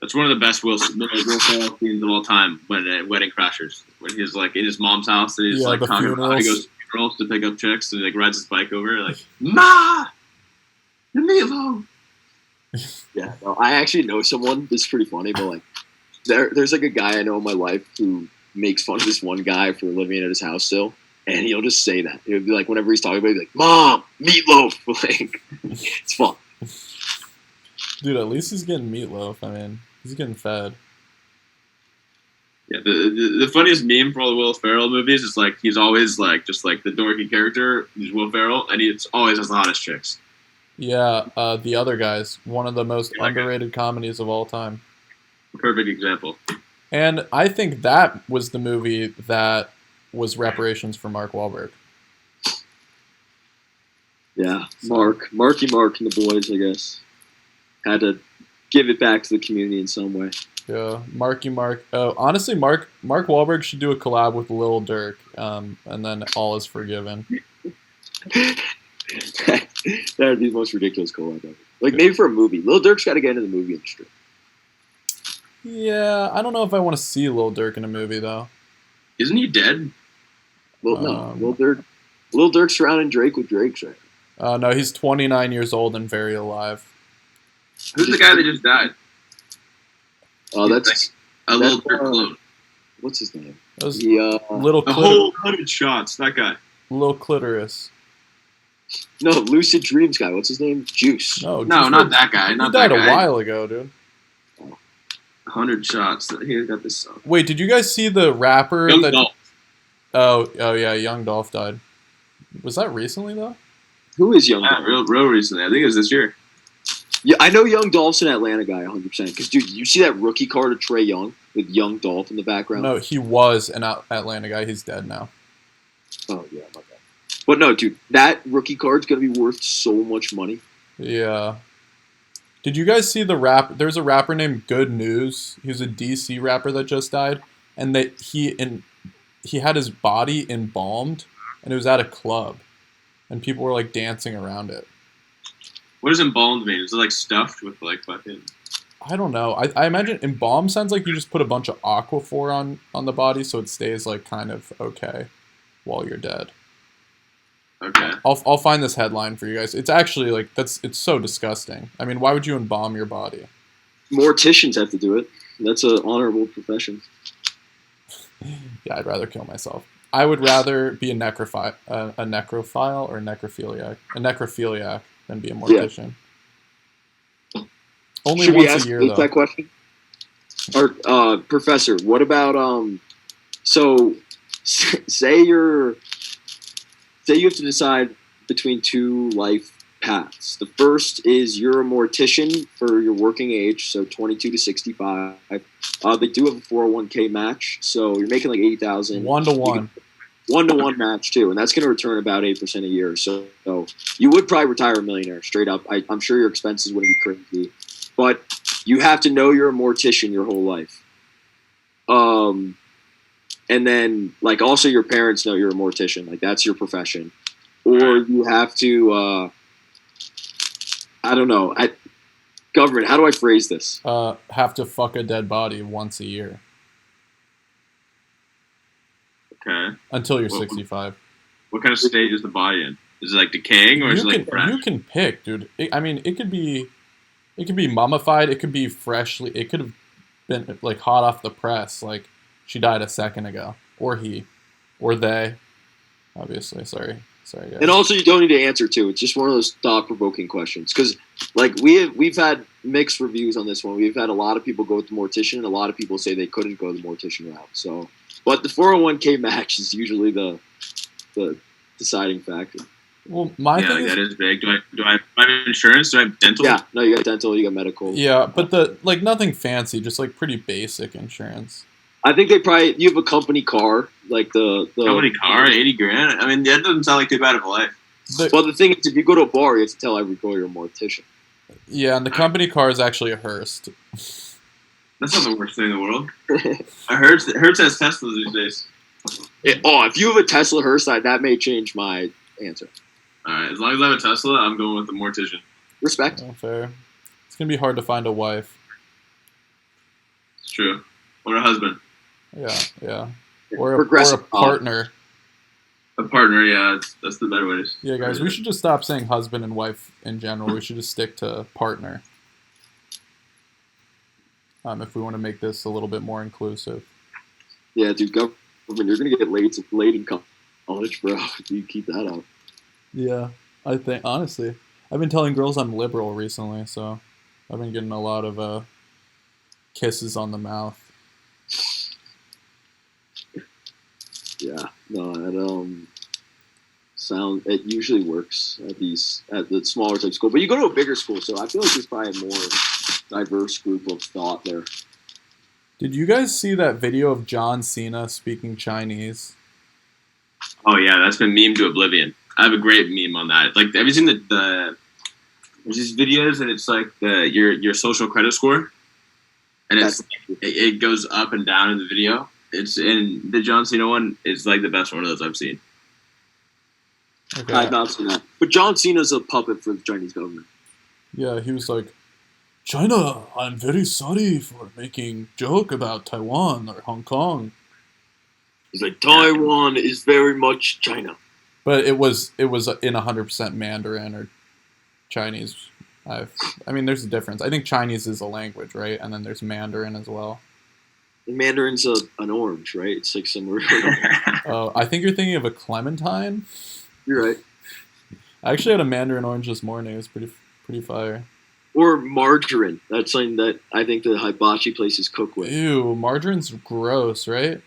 That's one of the best Will Ferrell scenes of all time. When at Wedding Crashers, when he's in his mom's house and he's talking about how he goes to funerals to pick up chicks and he rides his bike over Ma, leave me alone. Yeah, no, I actually know someone. This is pretty funny, but there's a guy I know in my life who makes fun of this one guy for living at his house still, and he'll just say that. He'll be whenever he's talking about it, he'll be Mom, meatloaf. It's fun. Dude, at least he's getting meatloaf. I mean, he's getting fed. Yeah, the funniest meme for all the Will Ferrell movies is he's always just the dorky character. He's Will Ferrell, and he always has the hottest chicks. Yeah, The Other Guys, one of the most underrated comedies of all time. Perfect example. And I think that was the movie that was reparations for Mark Wahlberg. Yeah, Marky Mark and the boys, I guess, had to give it back to the community in some way. Yeah, Marky Mark. Oh, honestly, Mark Wahlberg should do a collab with Lil Durk, and then all is forgiven. That would be the most ridiculous collab ever. Like maybe for a movie. Lil Durk's got to get into the movie industry. Yeah, I don't know if I want to see Lil Durk in a movie though. Isn't he dead? No, Lil Durk's surrounding Drake with Drake's right now. No, he's 29 years old and very alive. Who's the guy that just died? Oh, that's a Lil Durk clone. What's his name? That was a whole 100 shots. That guy. Lil Clitoris. No, Lucid Dreams guy. What's his name? Juice. No, not that guy. He died a while ago, dude. 100 shots. He got this song. Wait, did you guys see the rapper Young Dolph. Oh yeah, Young Dolph died. Was that recently though? Who is Young Dolph? Real recently. I think it was this year. Yeah, I know Young Dolph's an Atlanta guy 100%. Because, dude, you see that rookie card of Trae Young with Young Dolph in the background? No, he was an Atlanta guy. He's dead now. Oh, yeah, my bad. But no, dude, that rookie card's going to be worth so much money. Yeah. Did you guys see the rap? There's a rapper named Good News. He was a DC rapper that just died. And he had his body embalmed. And it was at a club. And people were, like, dancing around it. What does embalmed mean? Is it like stuffed with like fucking? I don't know. I imagine embalm sounds like you just put a bunch of Aquaphor on the body so it stays like kind of okay while you're dead. Okay. I'll find this headline for you guys. It's actually like it's so disgusting. I mean, why would you embalm your body? Morticians have to do it. That's an honorable profession. Yeah, I'd rather kill myself. I would rather be a necrophile or a necrophiliac than be a mortician. Yeah. Only Should once a year, though. That question? Or Professor, what about so say you have to decide between two life paths. The first is you're a mortician for your working age, so 22 to 65. They do have a 401k match, so you're making like $80,000. 1-to-1. 1-to-1 match too, and that's going to return about 8% a year. So you would probably retire a millionaire straight up. I'm sure your expenses wouldn't be crazy, but you have to know you're a mortician your whole life. And then like also your parents know you're a mortician, like that's your profession, or you have to. I don't know. Government. How do I phrase this? Have to fuck a dead body once a year. Okay. Until you're 65. What kind of state is the body in? Is it like decaying or is it like fresh? You can pick, dude. It could be mummified. It could be freshly. It could have been like hot off the press. Like she died a second ago, or he, or they. Obviously, sorry, guys. And also, you don't need to answer too. It's just one of those thought-provoking questions because, like, we've had mixed reviews on this one. We've had a lot of people go with the mortician, and a lot of people say they couldn't go the mortician route. So. But the 401k match is usually the deciding factor. Well, my thing that is big. Do I have insurance? Do I have dental? Yeah, no, you got dental, you got medical. Yeah, but nothing fancy, just like pretty basic insurance. I think you have a company car, like the company car, $80,000. I mean, that doesn't sound like too bad of a life. Well, the thing is, if you go to a bar, you have to tell every girl you're a mortician. Yeah, and the company car is actually a Hearst. That's not the worst thing in the world. Hertz has Teslas these days. If you have a Tesla Hearst, that may change my answer. All right, as long as I have a Tesla, I'm going with the mortician. Respect. Oh, fair. It's gonna be hard to find a wife. It's true. Or a husband. Yeah. Or a partner. A partner, yeah. That's the better way to. Yeah, guys, we should just stop saying husband and wife in general. We should just stick to partner. If we want to make this a little bit more inclusive. Yeah, dude, government, you're going to get late in college, bro, if you keep that up. Yeah, I think, honestly. I've been telling girls I'm liberal recently, so I've been getting a lot of kisses on the mouth. Yeah, no, it usually works at the smaller type school. But you go to a bigger school, so I feel like there's probably a more diverse group of thought there. Did you guys see that video of John Cena speaking Chinese? Oh yeah, that's been memed to oblivion. I have a great meme on that. Like, have you seen there's these videos and it's like your social credit score, and it goes up and down in the video. And the John Cena one is like the best one of those I've seen. Okay. I've not seen that, but John Cena's a puppet for the Chinese government. Yeah, he was like, China, I'm very sorry for making joke about Taiwan or Hong Kong. He's like, Taiwan is very much China. But it was in 100% Mandarin or Chinese. I mean, there's a difference. I think Chinese is a language, right? And then there's Mandarin as well. And Mandarin's an orange, right? It's like somewhere. Oh, I think you're thinking of a clementine. You're right. I actually had a Mandarin orange this morning. It was pretty fire. Or margarine. That's something that I think the hibachi places cook with. Ew, margarine's gross, right?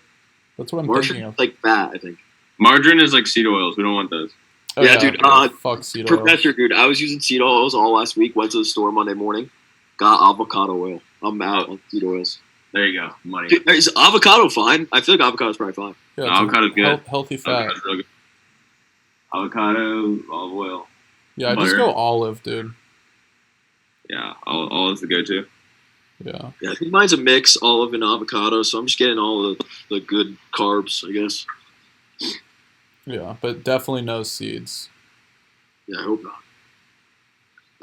That's what I'm thinking of. Like fat, I think. Margarine is like seed oils. We don't want those. Oh, yeah, dude. Fuck seed oil. Professor, dude, I was using seed oils all last week. Went to the store Monday morning. Got avocado oil. I'm out on seed oils. There you go. Money. Dude, is avocado fine? I feel like avocado's probably fine. Yeah, avocado's good. Healthy fat. Avocado's real good. Avocado, olive oil. Yeah, butter. just go olive, dude. Yeah, olive is the go-to. Yeah. Yeah, I think mine's a mix, olive and avocado, so I'm just getting all the good carbs, I guess. Yeah, but definitely no seeds. Yeah, I hope not.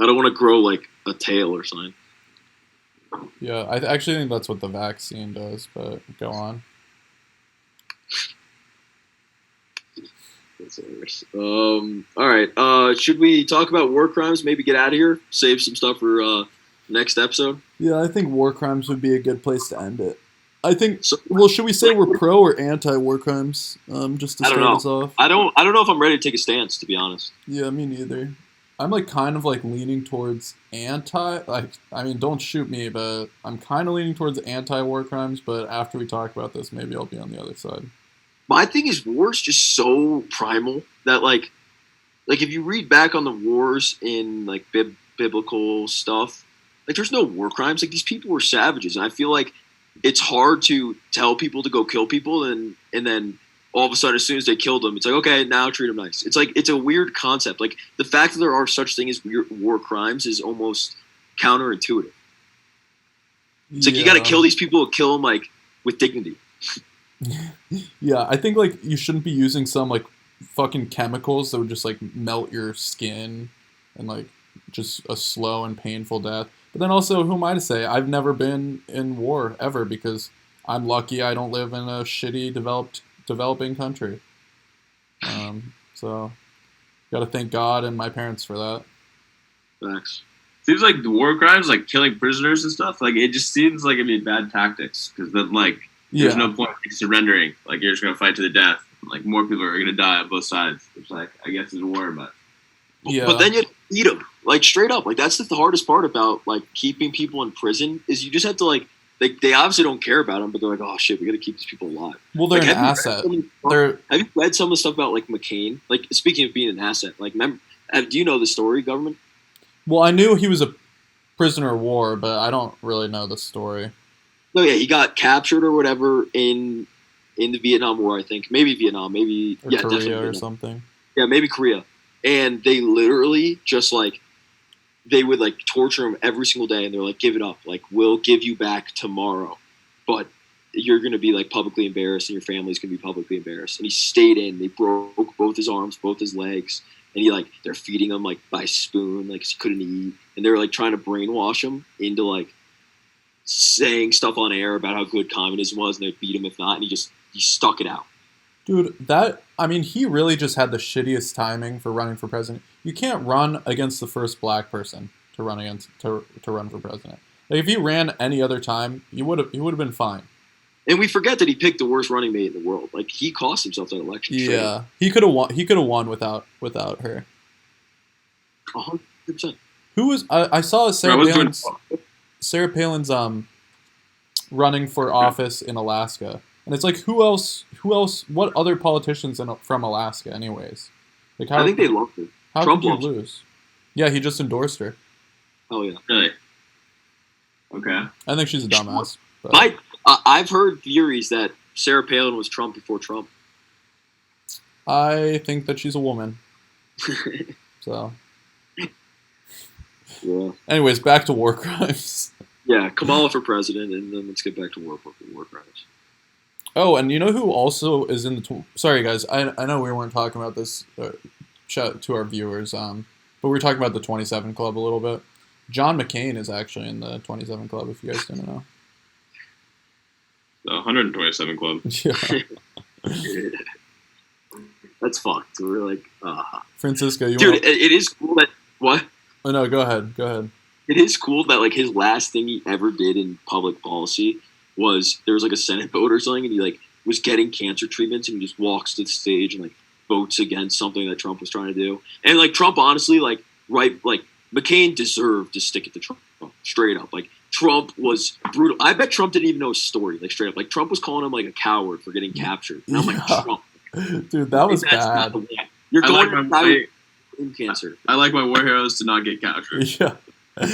I don't want to grow like a tail or something. Yeah, I actually think that's what the vaccine does, but go on. That's hilarious. All right. Should we talk about war crimes? Maybe get out of here. Save some stuff for next episode. Yeah, I think war crimes would be a good place to end it. I think. Well, should we say we're pro or anti war crimes? Just to start us off. I don't know if I'm ready to take a stance, to be honest. Yeah, me neither. I'm like kind of like leaning towards anti. Like, I mean, don't shoot me, but I'm kind of leaning towards anti-war crimes. But after we talk about this, maybe I'll be on the other side. My thing is, war's just so primal that like if you read back on the wars in like biblical stuff, like there's no war crimes. Like these people were savages, and I feel like it's hard to tell people to go kill people, and then all of a sudden, as soon as they killed them, it's like, okay, now treat them nice. It's like, it's a weird concept. Like, the fact that there are such things as war crimes is almost counterintuitive. It's like, you got to kill these people, kill them, like, with dignity. Yeah, I think, like, you shouldn't be using some, like, fucking chemicals that would just, like, melt your skin and, like, just a slow and painful death. But then also, who am I to say? I've never been in war, ever, because I'm lucky I don't live in a shitty, developing country. So gotta thank God and my parents for that. Facts. Seems like the war crimes, like killing prisoners and stuff, like it just seems like it'd be bad tactics, because then like there's no point in surrendering. Like you're just gonna fight to the death. Like more people are gonna die on both sides. Which like I guess is war, but but then you eat them, like straight up. Like that's the hardest part about like keeping people in prison is you just have to like. They obviously don't care about them, but they're like, oh shit, we got to keep these people alive. Well, they're like, an asset. Have you read some of the stuff about like McCain? Like speaking of being an asset, like do you know the story, government? Well, I knew he was a prisoner of war, but I don't really know the story. No, yeah, he got captured or whatever in the Vietnam War, I think. Maybe Vietnam, maybe Korea definitely or Vietnam. something. Yeah, maybe Korea. And they literally just like. They would like torture him every single day, and they're like, "Give it up. Like, we'll give you back tomorrow, but you're gonna be like publicly embarrassed, and your family's gonna be publicly embarrassed." And he stayed in. They broke both his arms, both his legs, and they're feeding him like by spoon, like 'cause he couldn't eat, and they're like trying to brainwash him into like saying stuff on air about how good communism was, and they'd beat him if not, and he stuck it out. Dude, he really just had the shittiest timing for running for president. You can't run against the first black person to run for president. Like if he ran any other time, he would have been fine. And we forget that he picked the worst running mate in the world. Like he cost himself that election. Yeah, he could have won. He could have won without her. 100%. Who was I saw Sarah Palin's running for office in Alaska. And it's like, who else, what other politicians from Alaska anyways? Like I think they loved her. How Trump could you lose? Yeah, he just endorsed her. Oh, yeah. Really? Okay. I think she's a dumbass. But. I've heard theories that Sarah Palin was Trump before Trump. I think that she's a woman. So. Yeah. Anyways, back to war crimes. Yeah, Kamala for president, and then let's get back to war crimes. Oh, and you know who also is in the... Sorry, guys. I know we weren't talking about this to our viewers, but we were talking about the 27 Club a little bit. John McCain is actually in the 27 Club, if you guys didn't know. The 127 Club. Yeah. That's fucked. We're like, Francisco, you dude, want? it is cool that what? Oh no, go ahead. It is cool that like his last thing he ever did in public policy was there was like a Senate vote or something, and he like was getting cancer treatments, and he just walks to the stage and like votes against something that Trump was trying to do. And like Trump, honestly, like McCain deserved to stick it to Trump straight up. Like Trump was brutal. I bet Trump didn't even know his story. Like straight up, like Trump was calling him like a coward for getting captured. And I'm like, Trump, dude, that was that's bad. You're going like to die with cancer. I like my war heroes to not get captured. Yeah.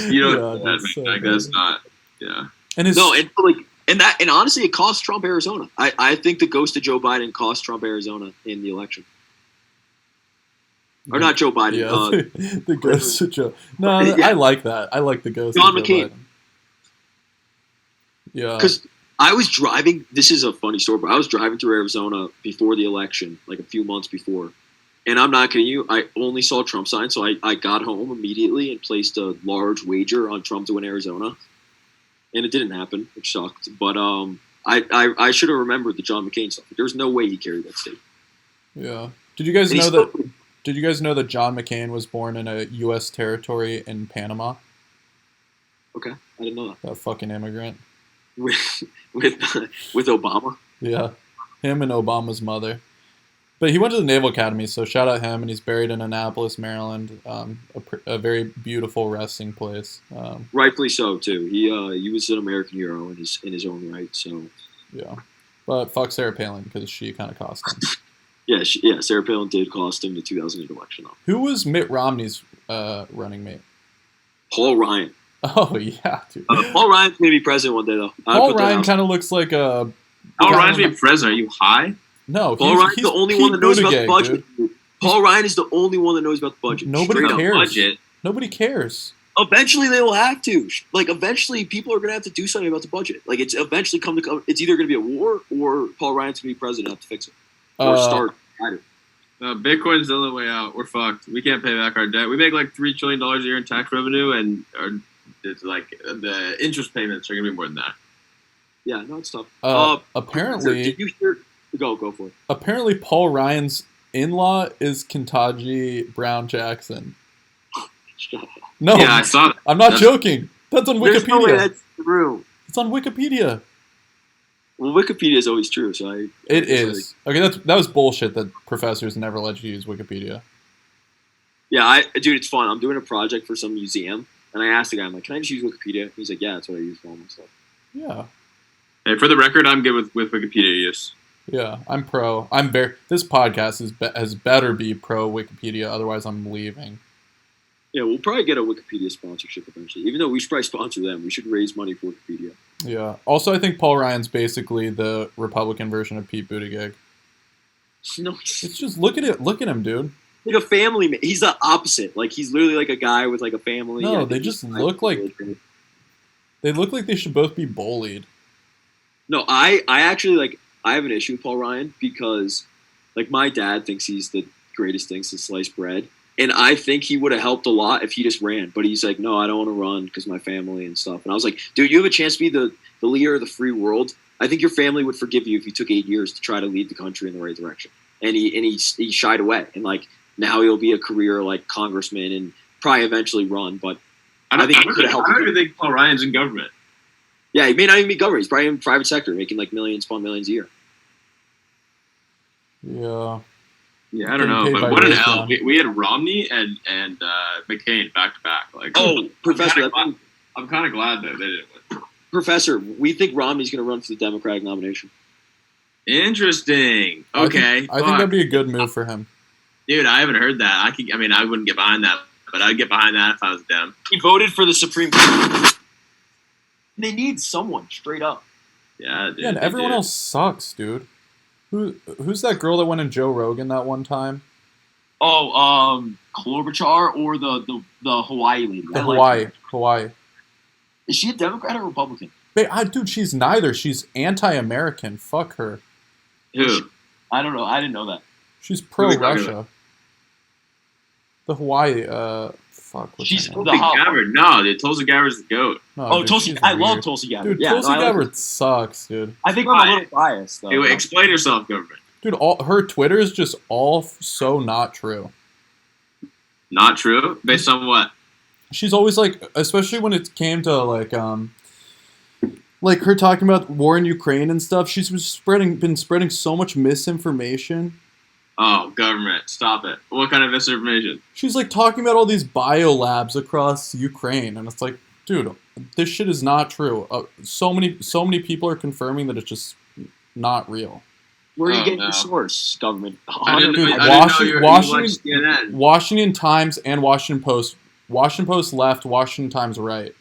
You know, Yeah, that's so like that's not. Yeah. And his, No, and honestly, it cost Trump Arizona. I think the ghost of Joe Biden cost Trump Arizona in the election. Or not Joe Biden. Yeah, the ghost of Joe. No, Yeah. I like that. I like the ghost John of Joe McCain. Biden. Yeah. Because I was driving. This is a funny story, but I was driving through Arizona before the election, like a few months before. And I'm not kidding you. I only saw Trump signs, so I got home immediately and placed a large wager on Trump to win Arizona. And it didn't happen, which sucked. But I should have remembered the John McCain stuff. There's no way he carried that state. Yeah. Did you guys And know he's that? still- Did you guys know that John McCain was born in a U.S. territory in Panama? Okay, I didn't know that. That fucking immigrant. With Obama. Yeah, him and Obama's mother. But he went to the Naval Academy, so shout out him. And he's buried in Annapolis, Maryland, a very beautiful resting place. Rightfully so too. He was an American hero in his own right. So Yeah, but fuck Sarah Palin because she kind of cost him. yeah, Sarah Palin did cost him the 2008 election. Though. Who was Mitt Romney's running mate? Paul Ryan. Oh yeah, dude. Paul Ryan's gonna be president one day though. Paul Ryan kind of looks like a. Paul Ryan's being president. Are you high? No, Paul Ryan's he's the only Pete one that knows about the Buttigieg, budget. dude. Paul Ryan is the only one that knows about the budget. Nobody Straight up. cares. Budget. Nobody cares. Eventually, they will have to. Like, eventually, people are going to have to do something about the budget. Like, it's eventually it's either going to be a war or Paul Ryan's going to be president and have to fix it. Or start. Either. Bitcoin's the only way out. We're fucked. We can't pay back our debt. We make like $3 trillion a year in tax revenue, and it's like the interest payments are going to be more than that. Yeah, no, it's tough. Apparently, did you hear? Go for it. Apparently, Paul Ryan's in-law is Ketanji Brown Jackson. No, Yeah, I saw that. I'm not joking. That's on There's no way Wikipedia. that's true. It's on Wikipedia. Well, Wikipedia is always true, so It is. Okay, that was bullshit that professors never let you use Wikipedia. Yeah, dude, it's fun. I'm doing a project for some museum, and I asked the guy, I'm like, can I just use Wikipedia? He's like, yeah, that's what I use for all my stuff. Yeah. Hey, for the record, I'm good with Wikipedia use. Yeah, I'm pro. This podcast has better be pro Wikipedia, otherwise I'm leaving. Yeah, we'll probably get a Wikipedia sponsorship eventually. Even though we should probably sponsor them, we should raise money for Wikipedia. Yeah. Also, I think Paul Ryan's basically the Republican version of Pete Buttigieg. No, It's just look at it. Look at him, dude. like a family man. He's the opposite. Like, he's literally like a guy with like a family. No, I they think just he's look like they should both be bullied. No, I actually like. I have an issue with Paul Ryan because, like, my dad thinks he's the greatest thing since sliced bread, and I think he would have helped a lot if he just ran. But he's like, no, I don't want to run because my family and stuff. And I was like, dude, you have a chance to be the leader of the free world. I think your family would forgive you if you took 8 years to try to lead the country in the right direction. And he shied away, and like now he'll be a career like congressman and probably eventually run. But I think he could have helped. I don't even think Paul Ryan's in government. Yeah, he may not even be government. He's probably in the private sector, making like millions upon millions a year. Yeah. Yeah, I don't know, Getting paid but by what an Raytheon. L. We had Romney and McCain back to back. Like, Oh, Professor, I'm kind of glad that they didn't win. Professor, we think Romney's going to run for the Democratic nomination. Interesting. Okay, I think that'd be a good move for him. dude. I haven't heard that. I wouldn't get behind that, but I'd get behind that if I was them. He voted for the Supreme Court. They need someone, straight up. Yeah, dude. Yeah, and they everyone do. else sucks, dude. Who's that girl that went in Joe Rogan that one time? Oh, Klobuchar or the Hawaii lady. The I like her. Hawaii. Is she a Democrat or Republican? Dude, she's neither. She's anti-American. Fuck her. Who? I don't know. I didn't know that. She's Who are we talking pro-Russia. The Hawaii. fuck. What's She's her name? the Tulsi hot. Gabbard. No, dude, Tulsi Gabbard's the goat. No, Oh, dude, Tulsi. she's I love weird. Tulsi Gabbard. Dude, Yeah, Tulsi no, I like Gabbard sucks, dude. I think I'm a little biased though. Anyway, explain yourself, government. Dude, all her Twitter is just all so not true. Not true. Based on what? She's always like, especially when it came to like her talking about war in Ukraine and stuff. She's been spreading so much misinformation. Oh, government, stop it. What kind of misinformation? She's like talking about all these biolabs across Ukraine, and it's like, dude, this shit is not true. So many people are confirming that it's just not real. Where are you Oh, getting no. your source, government? I didn't Dude, know you watched Washington- CNN. Washington Times and Washington Post. Washington Post left, Washington Times right.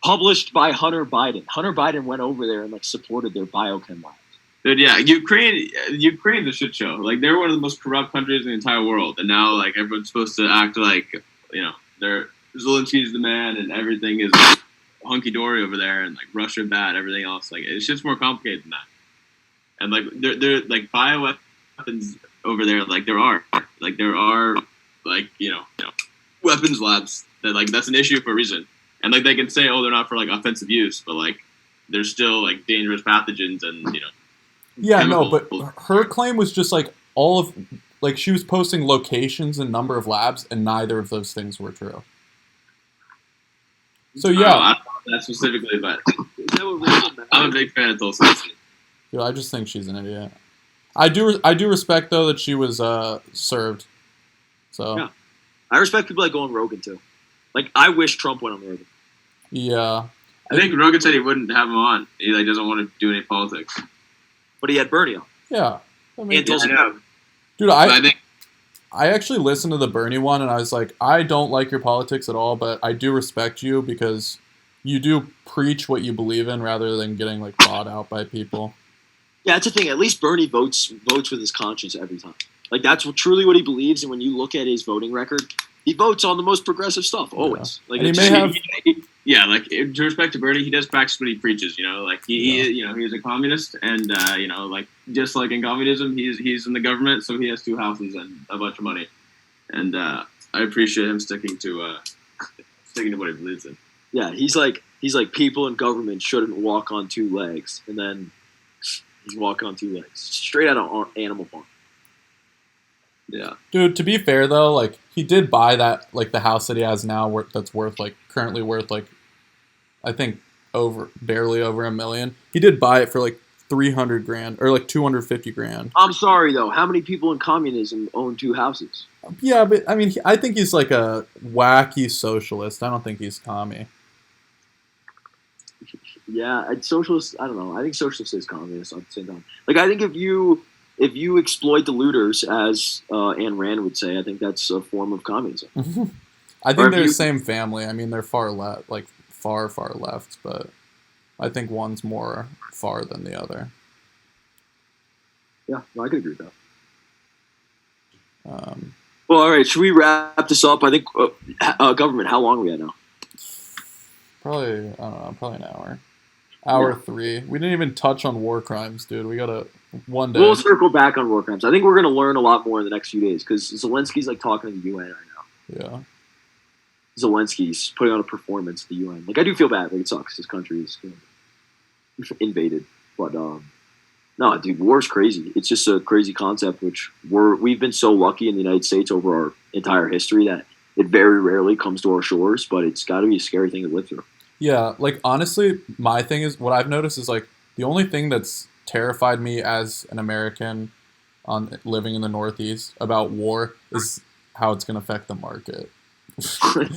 Published by Hunter Biden. Hunter Biden went over there and like supported their biochem labs. Dude, yeah, Ukraine's a shit show. Like, they're one of the most corrupt countries in the entire world, and now like everyone's supposed to act like, you know, Zelensky's the man, and everything is hunky dory over there, and like Russia bad, everything else. Like, it's just more complicated than that. And like, they're like bioweapons over there. Like, there are you know weapons labs that like that's an issue for a reason. And like they can say, oh, they're not for like offensive use, but like there's still like dangerous pathogens and you know. Yeah, no, but chemical- her claim was just like all of like she was posting locations and number of labs, and neither of those things were true. So I yeah, don't know that specifically, but Is that what really matters? I'm a big fan of Tulsi. dude, I just think she's an idiot. I do respect though that she was served. So Yeah. I respect people like go on Rogan too. Like I wish Trump went on Rogan. yeah. I think Rogan said he wouldn't have him on. He like doesn't want to do any politics. But he had Bernie on. Yeah. I mean, And Tulsi I know. dude, But I think I actually listened to the Bernie one, and I was like, I don't like your politics at all, but I do respect you because you do preach what you believe in rather than getting like bought out by people. Yeah, that's the thing. At least Bernie votes with his conscience every time. Like that's truly what he believes. And when you look at his voting record, he votes on the most progressive stuff always. Like And he it's may just- have- yeah, like to respect to Bernie, he does practice what he preaches. You know, like he's a communist, and you know, like just like in communism, he's in the government, so he has two houses and a bunch of money, and I appreciate him sticking to what he believes in. yeah, he's like people in government shouldn't walk on two legs, and then he's walking on two legs, straight out of Animal Farm. Yeah, Dude, to be fair though, like he did buy that like the house that he has now that's worth like currently worth like I think barely over $1 million. He did buy it for like $300,000 or like $250,000. I'm sorry though, how many people in communism own two houses? Yeah, but I mean, I think he's like a wacky socialist. I don't think he's commie. Yeah, socialist. I don't know. I think socialist is communist at the same time. Like I think if you exploit the looters, as Ayn Rand would say, I think that's a form of communism. I Or think if they're you- the same family. I mean, they're far left, like far left, but I think one's more far than the other. Yeah, no, I could agree with that. Um, Well, all right. Should we wrap this up? I think government. How long are we at now? probably, I don't know, probably an hour. Hour Yeah. 3. We didn't even touch on war crimes, dude. We gotta one day. We'll circle back on war crimes. I think we're going to learn a lot more in the next few days because Zelensky's like talking to the UN right now. Yeah. Zelensky's putting on a performance at the UN. Like I do feel bad. Like it sucks. His country is invaded, but no, dude, war's crazy. It's just a crazy concept. Which we've been so lucky in the United States over our entire history that it very rarely comes to our shores. But it's got to be a scary thing to live through. Yeah, like honestly, my thing is what I've noticed is like the only thing that's terrified me as an American on living in the Northeast about war is how it's gonna affect the market. Like,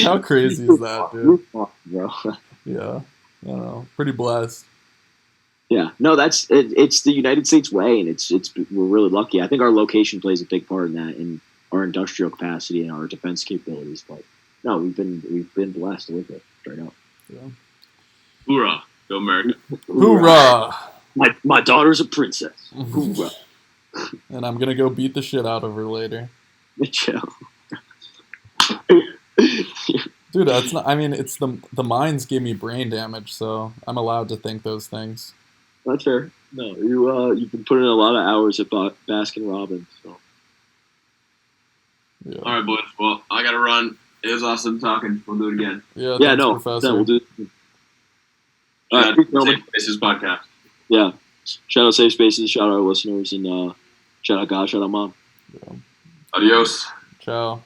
how crazy is that, dude? Bro. Yeah, I don't know. Pretty blessed. Yeah, no, that's it, it's the United States way, and it's we're really lucky. I think our location plays a big part in that, and our industrial capacity and our defense capabilities. But no, we've been blessed with it straight up. Yeah. hoorah, go America! Hoorah! My daughter's a princess. Hoorah! And I'm gonna go beat the shit out of her later. Chill. Dude, that's not. I mean, it's the mines gave me brain damage, so I'm allowed to think those things. That's fair. No, you've been putting in a lot of hours at Baskin Robbins. So. Yeah. All right, boys. Well, I gotta run. It was awesome talking. We'll do it again. Yeah, Yeah, thanks, no, Professor. yeah, we'll do it. All right, Safe Spaces podcast. yeah. Shout out Safe Spaces, shout out our listeners, and shout out God, shout out Mom. Adios. Ciao.